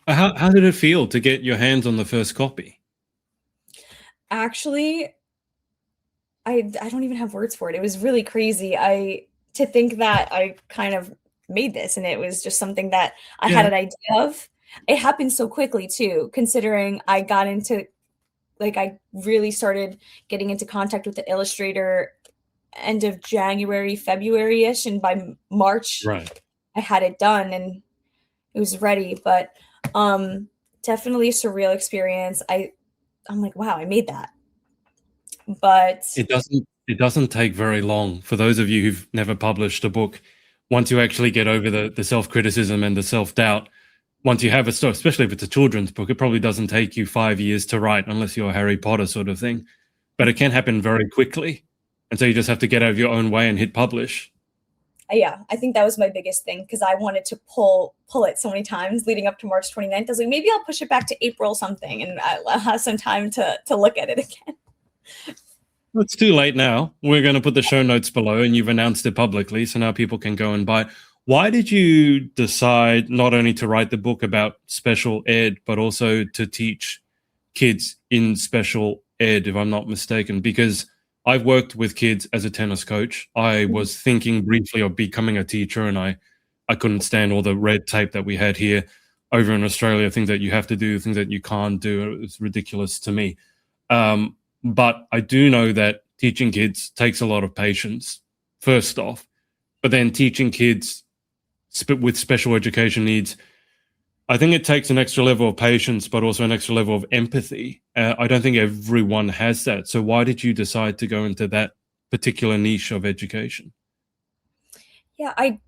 How did it feel to get your hands on the first copy? Actually, I don't even have words for it. It was really crazy. To think that I kind of made this and it was just something that I had an idea of. It happened so quickly too, considering I got into, like, I really started getting into contact with the illustrator end of January, February-ish, and by March, I had it done and it was ready. But definitely a surreal experience. I'm like, wow, I made that. But it doesn't take very long. For those of you who've never published a book, once you actually get over the self-criticism and the self-doubt, once you have especially if it's a children's book, it probably doesn't take you 5 years to write unless you're a Harry Potter sort of thing. but it can happen very quickly. And so you just have to get out of your own way and hit publish. Yeah, I think that was my biggest thing because I wanted to pull it so many times leading up to March 29th. I was like, maybe I'll push it back to April something and I'll have some time to look at it again. It's too late now. We're going to put the show notes below, and you've announced it publicly, so now people can go and buy it. Why did you decide not only to write the book about special ed, but also to teach kids in special ed, if I'm not mistaken? Because I've worked with kids as a tennis coach. I was thinking briefly of becoming a teacher, and I couldn't stand all the red tape that we had here over in Australia, things that you have to do, things that you can't do. It's ridiculous to me. But I do know that teaching kids takes a lot of patience, first off. But then teaching kids with special education needs, I think it takes an extra level of patience, but also an extra level of empathy. I don't think everyone has that. So why did you decide to go into that particular niche of education? Yeah, I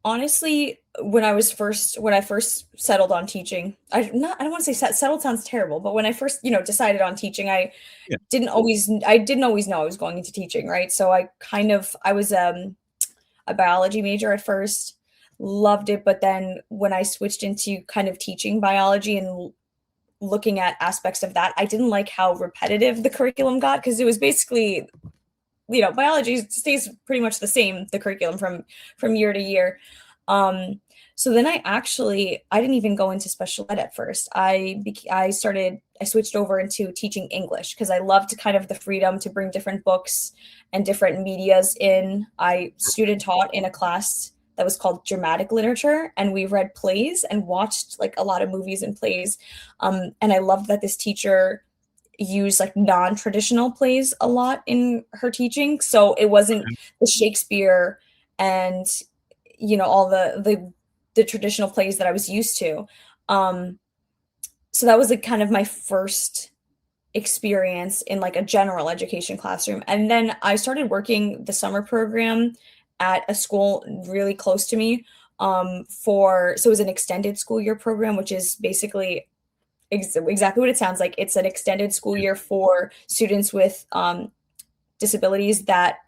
honestly, when I first settled on teaching, I don't want to say settled sounds terrible, but when I first, decided on teaching, I didn't always know I was going into teaching, right? So I was a biology major at first, loved it, but then when I switched into kind of teaching biology and looking at aspects of that, I didn't like how repetitive the curriculum got because it was basically biology stays pretty much the same, the curriculum from year to year. So then I didn't even go into special ed at first. I switched over into teaching English because I loved kind of the freedom to bring different books and different medias in. I student taught in a class that was called dramatic literature, and we read plays and watched like a lot of movies and plays. And I loved that this teacher use like non-traditional plays a lot in her teaching, so it wasn't the Shakespeare and all the traditional plays that I was used to. So that was like kind of my first experience in like a general education classroom, and then I started working the summer program at a school really close to me. So it was an extended school year program, which is basically exactly what it sounds like. It's an extended school year for students with disabilities that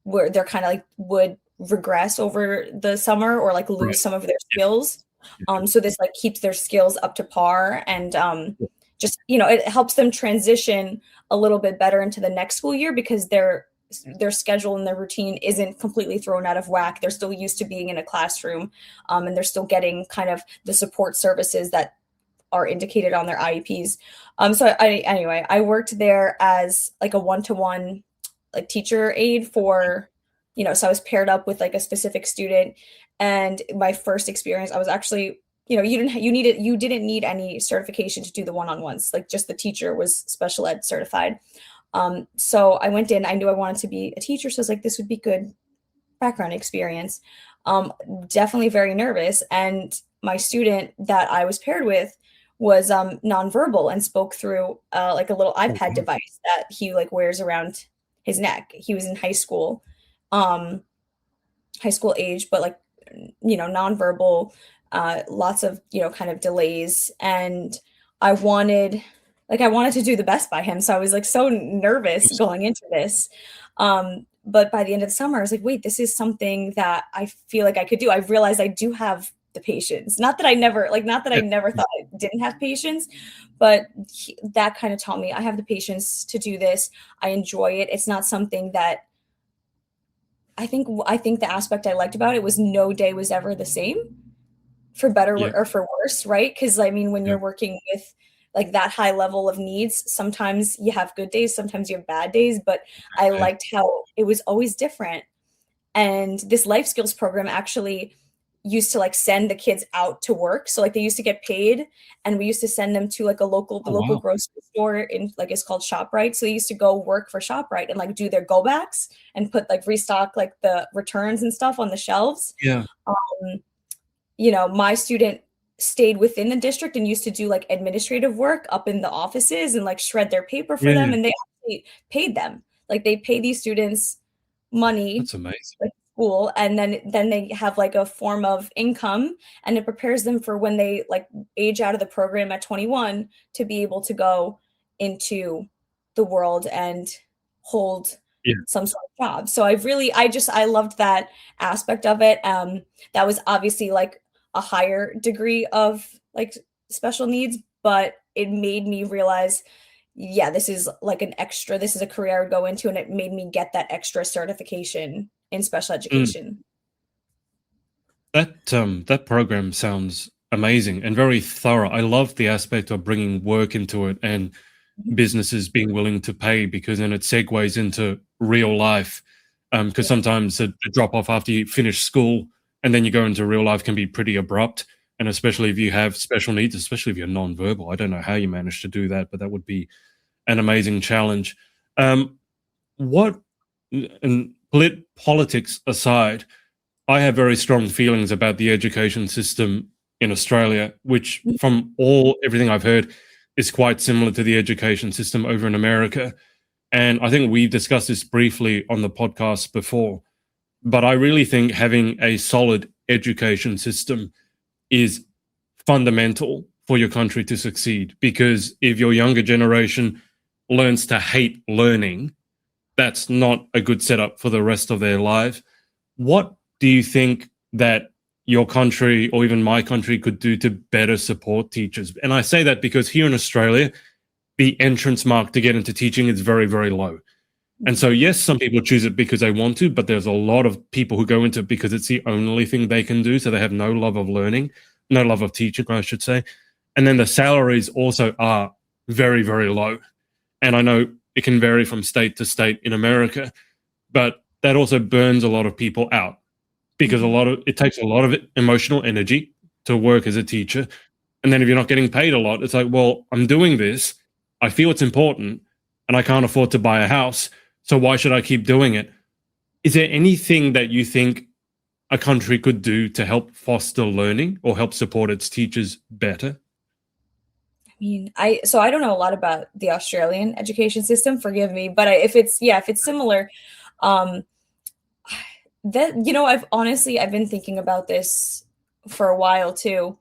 they're kind of like would regress over the summer or like lose some of their skills. So this like keeps their skills up to par and just it helps them transition a little bit better into the next school year because their schedule and their routine isn't completely thrown out of whack. They're still used to being in a classroom, and they're still getting kind of the support services that are indicated on their IEPs. So I worked there as like a one-to-one like teacher aide for, so I was paired up with like a specific student. And my first experience, I was actually, you didn't need any certification to do the one-on-ones. Like just the teacher was special ed certified. So I went in, I knew I wanted to be a teacher. So I was like, this would be good background experience. Definitely very nervous. And my student that I was paired with was nonverbal and spoke through like a little iPad device that he like wears around his neck. He was in high school age, but like, nonverbal, lots of, kind of delays. And I wanted to do the best by him. So I was like so nervous going into this. But by the end of the summer, I was like, wait, this is something that I feel like I could do. I realized I do have the patience. Not that I never thought I didn't have patience, but that kind of taught me I have the patience to do this. I enjoy it. It's not something that I think the aspect I liked about it was no day was ever the same, for better or for worse, right? Because I mean, when you're working with like that high level of needs, sometimes you have good days, sometimes you have bad days, but I liked how it was always different. And this life skills program actually used to like send the kids out to work. So like they used to get paid and we used to send them to like local grocery store in like, it's called ShopRite. So they used to go work for ShopRite and like do their go backs and restock like the returns and stuff on the shelves. Yeah. My student stayed within the district and used to do like administrative work up in the offices and like shred their paper for them. And they actually paid them. Like they pay these students money. That's amazing. Like school, and then they have like a form of income, and it prepares them for when they like age out of the program at 21 to be able to go into the world and hold Yeah. some sort of job. So I loved that aspect of it. That was obviously like a higher degree of like special needs, but it made me realize, yeah, this is like an extra, this is a career I would go into, and it made me get that extra certification in special Mm. education. That program sounds amazing and very thorough. I love the aspect of bringing work into it and Mhm. businesses being willing to pay, because then it segues into real life. Because Yeah. sometimes the drop off after you finish school and then you go into real life can be pretty abrupt. And especially if you have special needs, especially if you're nonverbal. I don't know how you manage to do that, but that would be an amazing challenge. Um, what and politics aside, I have very strong feelings about the education system in Australia, which, from everything I've heard, is quite similar to the education system over in America. And I think we've discussed this briefly on the podcast before, but I really think having a solid education system is fundamental for your country to succeed. Because if your younger generation learns to hate learning, that's not a good setup for the rest of their life. What do you think that your country or even my country could do to better support teachers? And I say that because here in Australia, the entrance mark to get into teaching is very, very low. And so, yes, some people choose it because they want to, but there's a lot of people who go into it because it's the only thing they can do. So they have no love of learning, no love of teaching, I should say. And then the salaries also are very, very low. And I know it can vary from state to state in America, but that also burns a lot of people out, because it takes a lot of emotional energy to work as a teacher. And then if you're not getting paid a lot, it's like, well, I'm doing this, I feel it's important, and I can't afford to buy a house, so why should I keep doing it? Is there anything that you think a country could do to help foster learning or help support its teachers better? I mean, I don't know a lot about the Australian education system, forgive me, but if it's similar, um, that I've been thinking about this for a while too,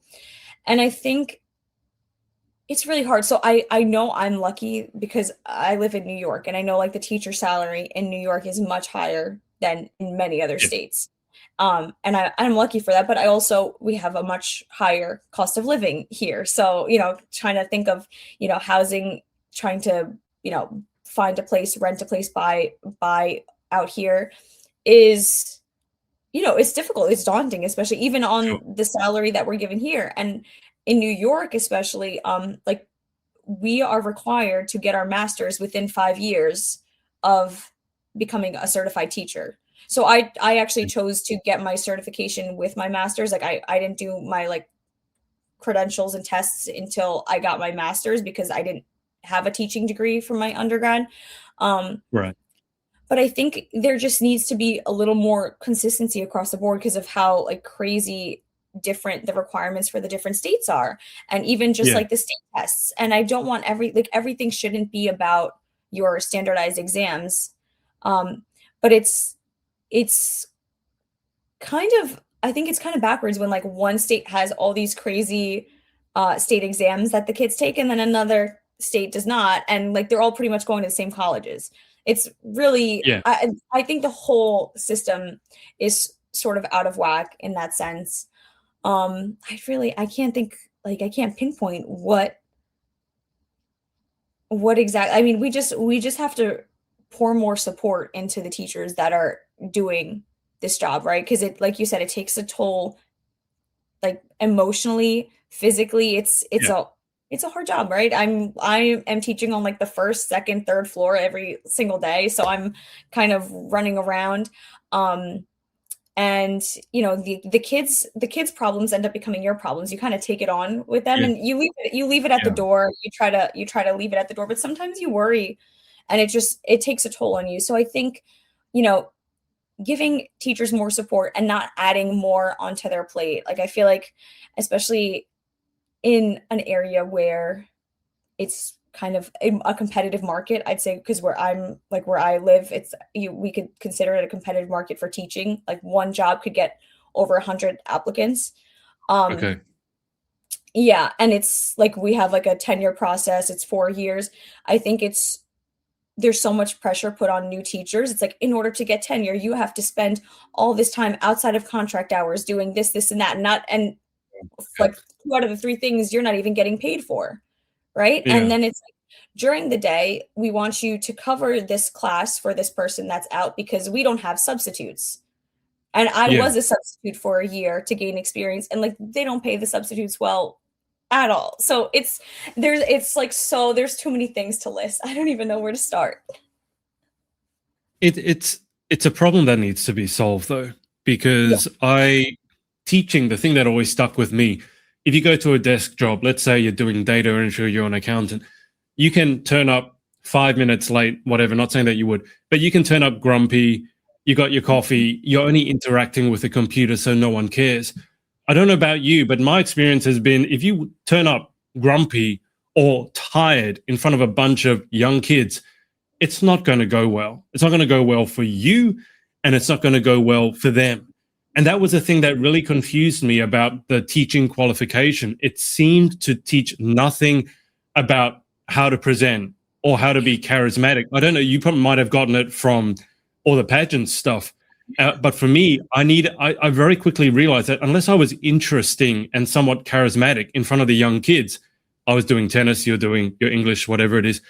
and I think it's really hard. So I know I'm lucky because I live in New York, and I know like the teacher salary in New York is much higher than in many other Yeah. states. And I'm lucky for that, but we have a much higher cost of living here. So, trying to think of, housing, trying to, find a place, rent a place, buy out here is, it's difficult. It's daunting, especially even on Sure. the salary that we're given here. And in New York, especially, like we are required to get our master's within 5 years of becoming a certified teacher. So I actually chose to get my certification with my master's. Like I didn't do my like credentials and tests until I got my master's because I didn't have a teaching degree from my undergrad. Um, Right. but I think there just needs to be a little more consistency across the board because of how like crazy different the requirements for the different states are, and even just Yeah. like the state tests. And I don't want everything shouldn't be about your standardized exams. But it's kind of, I think it's kind of backwards when like one state has all these crazy state exams that the kids take, and then another state does not, and like they're all pretty much going to the same colleges. It's really, Yeah. I think the whole system is sort of out of whack in that sense. I can't think, like I can't pinpoint what exactly. I mean, we just have to pour more support into the teachers that are doing this job, right? Because it, like you said, it takes a toll, like emotionally, physically. Yeah. It's a hard job, right? I am teaching on like the first, second, third floor every single day, so I'm kind of running around. Um, and the kids problems end up becoming your problems. You kind of take it on with them, Yeah. and you leave it at the Yeah. door. You try to leave it at the door, but sometimes you worry, and it takes a toll on you. So I think, you know giving teachers more support and not adding more onto their plate, like I feel like, especially in an area where it's kind of a competitive market, I'd say, because where I live, we could consider it a competitive market for teaching. Like one job could get over 100 applicants. Um, Okay. yeah, and it's like we have like a tenure process. It's 4 years. I think it's there's so much pressure put on new teachers. It's like, in order to get tenure, you have to spend all this time outside of contract hours doing this, this, and that. Like 2 out of the 3 things you're not even getting paid for, right? Yeah. And then it's like, during the day, we want you to cover this class for this person that's out because we don't have substitutes. And I was a substitute for a year to gain experience, and like they don't pay the substitutes well at all. So there's too many things to list. I don't even know where to start. It's a problem that needs to be solved though, because teaching, the thing that always stuck with me, if you go to a desk job, let's say you're doing data entry, you're an accountant, you can turn up 5 minutes late, whatever, not saying that you would, but you can turn up grumpy, you got your coffee, you're only interacting with the computer, so no one cares. I don't know about you, but my experience has been, if you turn up grumpy or tired in front of a bunch of young kids, it's not going to go well. It's not going to go well for you, and it's not going to go well for them. And that was the thing that really confused me about the teaching qualification. It seemed to teach nothing about how to present or how to be charismatic. I don't know, you probably might have gotten it from all the pageant stuff. But for me, I very quickly realized that unless I was interesting and somewhat charismatic in front of the young kids, I was doing tennis, you're doing your English, whatever it is.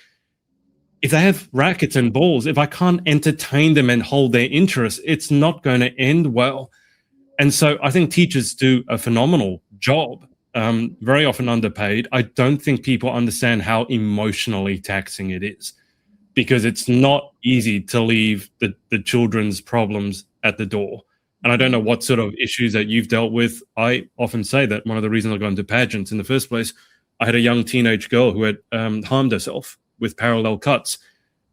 If they have rackets and balls, if I can't entertain them and hold their interest, it's not going to end well. And so I think teachers do a phenomenal job, very often underpaid. I don't think people understand how emotionally taxing it is, because it's not easy to leave the children's problems at the door. And I don't know what sort of issues that you've dealt with. I often say that one of the reasons I got into pageants in the first place, I had a young teenage girl who had harmed herself with parallel cuts.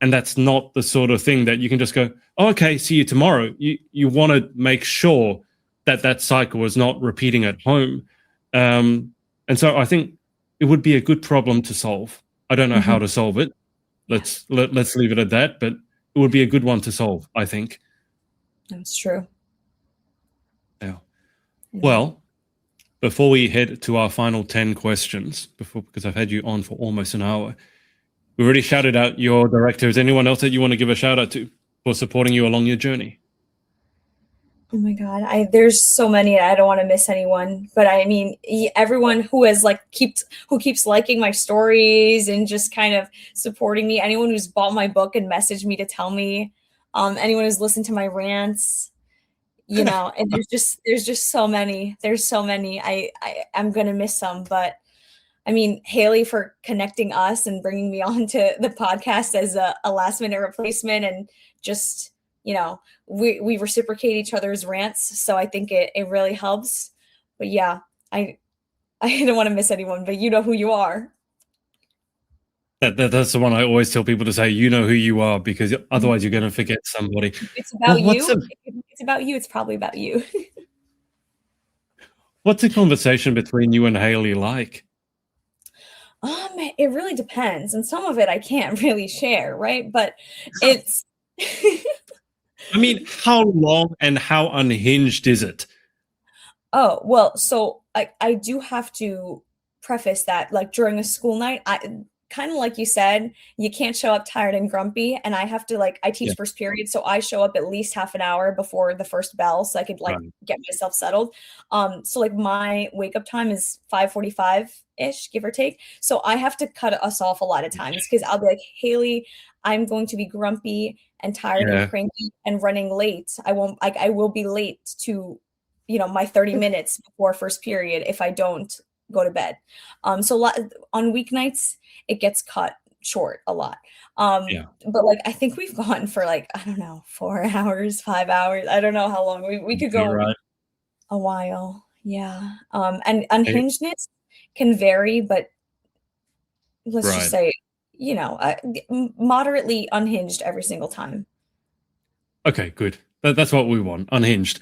And that's not the sort of thing that you can just go, oh, okay, see you tomorrow. You want to make sure that cycle is not repeating at home. And so I think it would be a good problem to solve. I don't know how to solve it. Let's leave it at that, but it would be a good one to solve, I think. That's true. Yeah. Well, before we head to our final 10 questions, because I've had you on for almost an hour, we already shouted out your director. Is anyone else that you want to give a shout out to for supporting you along your journey? Oh my God, there's so many. I don't want to miss anyone, but I mean, everyone who has who keeps liking my stories and just kind of supporting me. Anyone who's bought my book and messaged me to tell me. Anyone who's listened to my rants, and there's just so many. There's so many. I'm gonna miss some, but I mean, Haley for connecting us and bringing me on to the podcast as a last minute replacement, and just, we reciprocate each other's rants. So I think it really helps. But yeah, I don't want to miss anyone, but you know who you are. That's the one I always tell people to say, you know who you are, because otherwise you're going to forget somebody. It's about you. If it's about you, it's probably about you. What's the conversation between you and Haley like? It really depends. And some of it I can't really share, right? But it's I mean, how long and how unhinged is it? Oh, well, so I do have to preface that, like, during a school night, I kind of like you said, you can't show up tired and grumpy. And I have to, I teach first period, so I show up at least half an hour before the first bell so I could get myself settled. So my wake up time is 5:45-ish, give or take. So I have to cut us off a lot of times because I'll be like, Haley, I'm going to be grumpy and tired and cranky and running late. I will be late to, my 30 minutes before first period if I don't go to bed. So on weeknights, it gets cut short a lot. But I think we've gone for I don't know, 4 hours, 5 hours. I don't know how long we could go. A while. Yeah. And unhingedness can vary, but let's just say, moderately unhinged every single time. Okay, good. That's what we want, unhinged.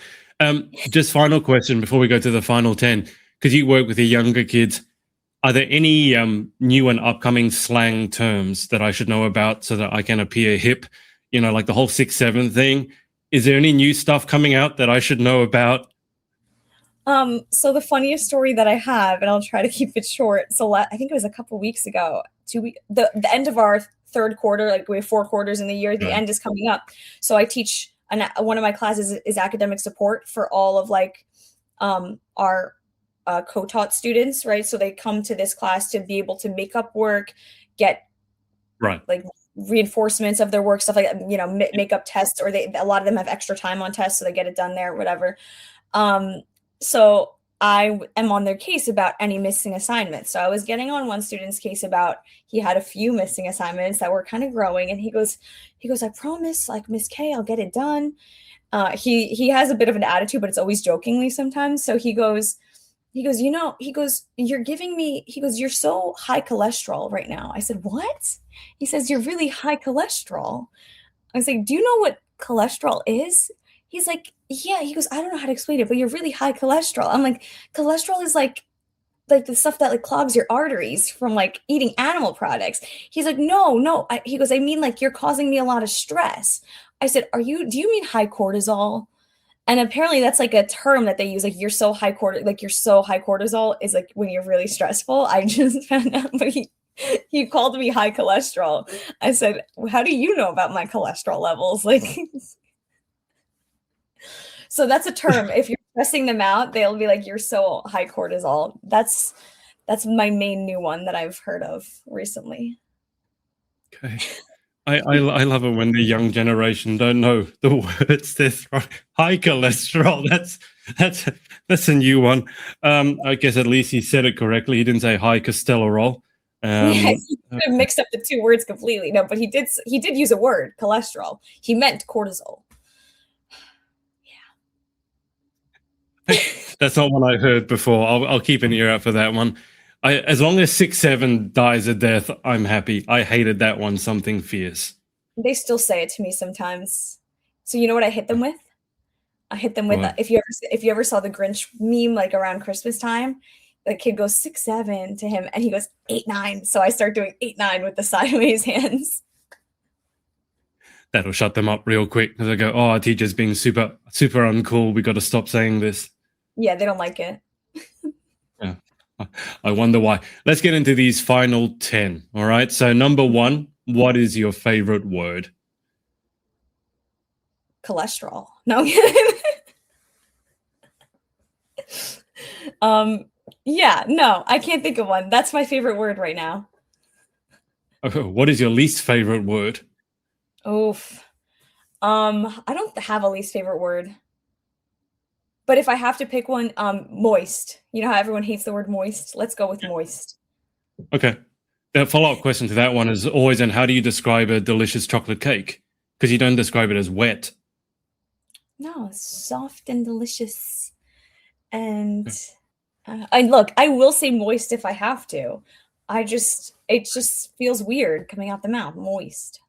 Just final question before we go to the final 10, because you work with the younger kids. Are there any new and upcoming slang terms that I should know about so that I can appear hip? Like the whole 6-7 thing. Is there any new stuff coming out that I should know about? So the funniest story that I have, and I'll try to keep it short. So I think it was a couple weeks ago, 2 weeks, the end of our third quarter, like we have 4 quarters in the year, the end is coming up. So I teach one of my classes is academic support for all of like our co-taught students, right? So they come to this class to be able to make up work, get like reinforcements of their work, stuff like that, you know, make up tests, or a lot of them have extra time on tests, so they get it done there, whatever. So I am on their case about any missing assignments. So I was getting on one student's case about he had a few missing assignments that were kind of growing, and he goes, I promise, like, Miss K, I'll get it done. He has a bit of an attitude, but it's always jokingly sometimes. So he goes, you know, you're giving me, you're so high cholesterol right now. I said, what? He says, you're really high cholesterol. I was like, do you know what cholesterol is? He's like, yeah. He goes, I don't know how to explain it, but you're really high cholesterol. I'm like, cholesterol is like the stuff that like clogs your arteries from like eating animal products. He's like, no. He goes, I mean, like, you're causing me a lot of stress. I said, do you mean high cortisol? And apparently that's like a term that they use, like you're so high cortisol is like when you're really stressful. I just found out, but he called me high cholesterol. I said, how do you know about my cholesterol levels? Like, so that's a term. If you're stressing them out, they'll be like, you're so high cortisol. That's my main new one that I've heard of recently. Okay. I love it when the young generation don't know the words they're throwing. High cholesterol. That's a new one. I guess at least he said it correctly. He didn't say high cholesterol. He mixed up the two words completely. No, but he did use a word, cholesterol. He meant cortisol. Yeah. That's not one I heard before. I'll keep an ear out for that one. As long as 6'7" dies a death, I'm happy. I hated that one, something fierce. They still say it to me sometimes. So you know what I hit them with? I hit them with if you ever saw the Grinch meme like around Christmas time, the kid goes 6'7" to him and he goes 8'9". So I start doing 8'9" with the sideways hands. That'll shut them up real quick because they go, "Oh, our teacher's being super uncool. We got to stop saying this." Yeah, they don't like it. Yeah. I wonder why. Let's get into these final 10. All right. So number 1, what is your favorite word? Cholesterol. No. Yeah, no, I can't think of one. That's my favorite word right now. What is your least favorite word? Oof. I don't have a least favorite word. But if I have to pick one, moist. You know how everyone hates the word moist? Let's go with moist. Okay. The follow-up question to that one is always, and how do you describe a delicious chocolate cake? Because you don't describe it as wet. No, soft and delicious. And look, I will say moist if I have to. It just feels weird coming out the mouth. Moist.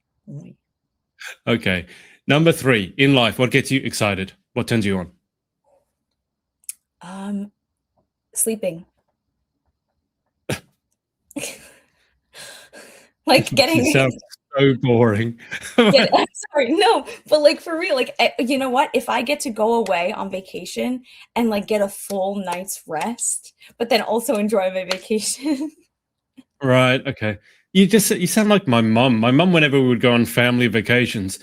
Okay. Number 3, in life, what gets you excited? What turns you on? Sleeping. Like getting. You sound so boring. I'm sorry, no, but like for real, like you know what? If I get to go away on vacation and like get a full night's rest, but then also enjoy my vacation. Right. Okay. You sound like my mum. My mum, whenever we would go on family vacations,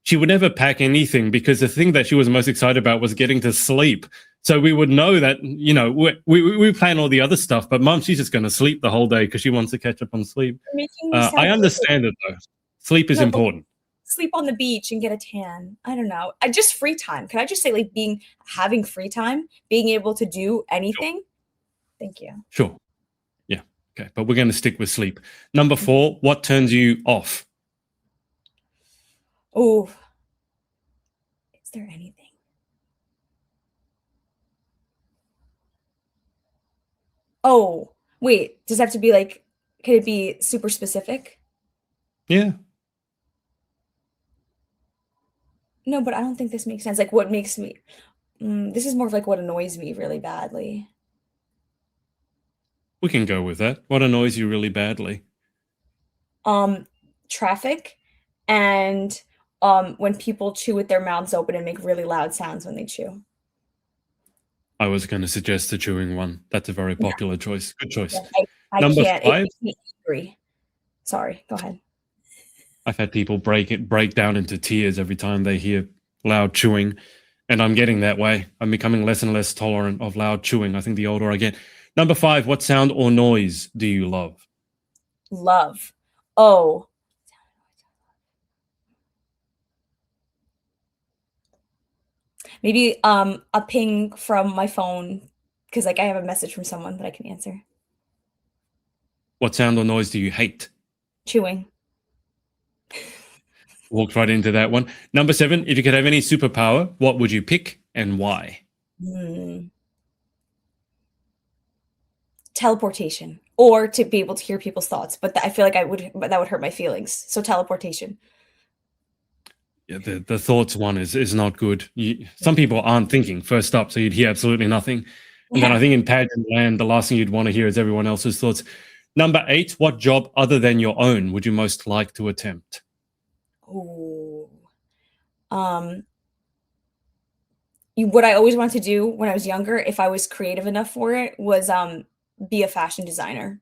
she would never pack anything because the thing that she was most excited about was getting to sleep. So we would know that, you know, we plan all the other stuff, but Mum, she's just going to sleep the whole day because she wants to catch up on sleep. I understand it though. Sleep is important. Sleep on the beach and get a tan. I don't know. Just free time. Can I just say, like, having free time, being able to do anything? Sure. Thank you. Sure. Yeah. Okay. But we're going to stick with sleep. Number 4, what turns you off? Oh, is there anything? Oh, wait. Does it have to be like, can it be super specific? Yeah. No, but I don't think this makes sense. Like, what makes me, this is more of like what annoys me really badly. We can go with that. What annoys you really badly? Traffic and when people chew with their mouths open and make really loud sounds when they chew. I was going to suggest the chewing one. That's a very popular choice. Good choice. Yeah, I Number can't. 5. It makes me angry. Sorry, go ahead. I've had people break down into tears every time they hear loud chewing, and I'm getting that way. I'm becoming less and less tolerant of loud chewing, I think, the older I get. Number 5, what sound or noise do you love? Love. Oh. Maybe a ping from my phone, because like I have a message from someone that I can answer. What sound or noise do you hate? Chewing. Walked right into that one. Number 7, if you could have any superpower, what would you pick and why? Teleportation, or to be able to hear people's thoughts, but I feel like that would hurt my feelings. So teleportation. Yeah, the thoughts one is not good. Some people aren't thinking first up, so you'd hear absolutely nothing. And then I think in pageant land, the last thing you'd want to hear is everyone else's thoughts. Number 8, what job other than your own would you most like to attempt? Ooh. What I always wanted to do when I was younger, if I was creative enough for it, was be a fashion designer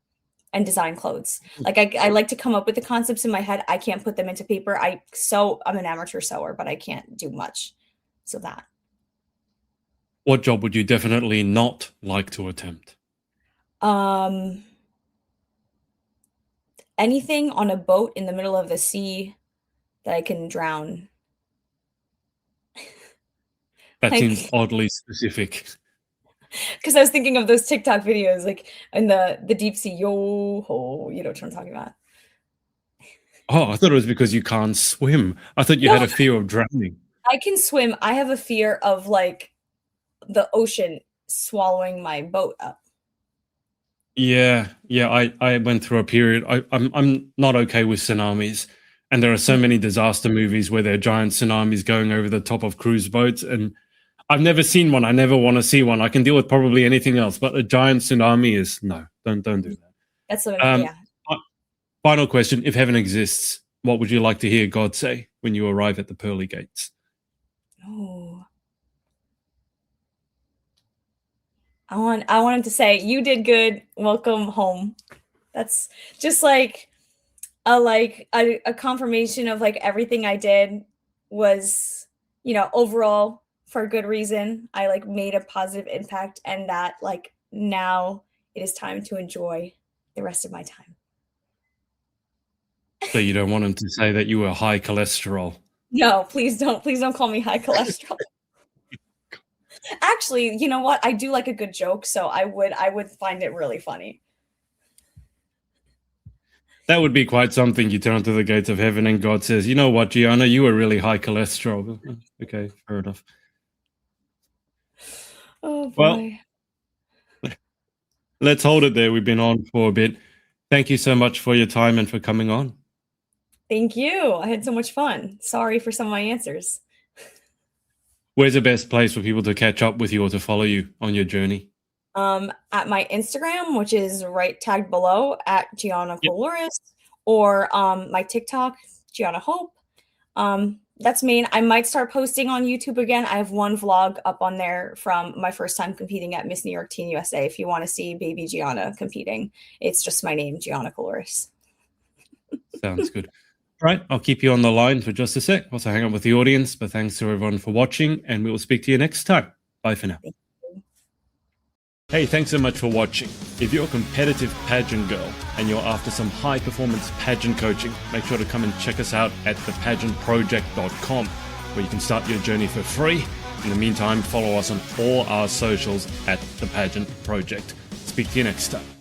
and design clothes. Like I like to come up with the concepts in my head. I can't put them into paper. I'm an amateur sewer, but I can't do much. So that. What job would you definitely not like to attempt? Anything on a boat in the middle of the sea that I can drown. That Like, seems oddly specific. because I was thinking of those TikTok videos, like in the deep sea, yo ho, you know what I'm talking about. Oh, I thought it was because you can't swim. I thought you had a fear of drowning. I can swim. I have a fear of like the ocean swallowing my boat up. Yeah. I went through a period. I'm not okay with tsunamis, and there are so many disaster movies where there are giant tsunamis going over the top of cruise boats, and I've never seen one. I never want to see one. I can deal with probably anything else, but a giant tsunami is no. Don't do that. That's what I mean. Yeah. Final question: if heaven exists, what would you like to hear God say when you arrive at the pearly gates? Oh. I want him to say, "You did good. Welcome home." That's just like a confirmation of like everything I did was, overall for a good reason. I like made a positive impact, and that like now it is time to enjoy the rest of my time. So you don't want him to say that you were high cholesterol. No, please don't. Please don't call me high cholesterol. Actually, you know what? I do like a good joke, so I would find it really funny. That would be quite something. You turn to the gates of heaven and God says, "You know what, Geanna, you were really high cholesterol." Okay, fair enough. Oh boy. Well, let's hold it there. We've been on for a bit. Thank you so much for your time and for coming on. Thank you. I had so much fun. Sorry for some of my answers. Where's the best place for people to catch up with you or to follow you on your journey? At my Instagram, which is right tagged below at Geanna Koulouris, or my TikTok, Geanna Hope. That's main. I might start posting on YouTube again. I have one vlog up on there from my first time competing at Miss New York Teen USA. If you want to see baby Geanna competing, it's just my name, Geanna Koulouris. Sounds good. All right, I'll keep you on the line for just a sec. Also hang out with the audience, but thanks to everyone for watching, and we will speak to you next time. Bye for now. Hey, thanks so much for watching. If you're a competitive pageant girl and you're after some high-performance pageant coaching, make sure to come and check us out at thepageantproject.com, where you can start your journey for free. In the meantime, follow us on all our socials at The Pageant Project. Speak to you next time.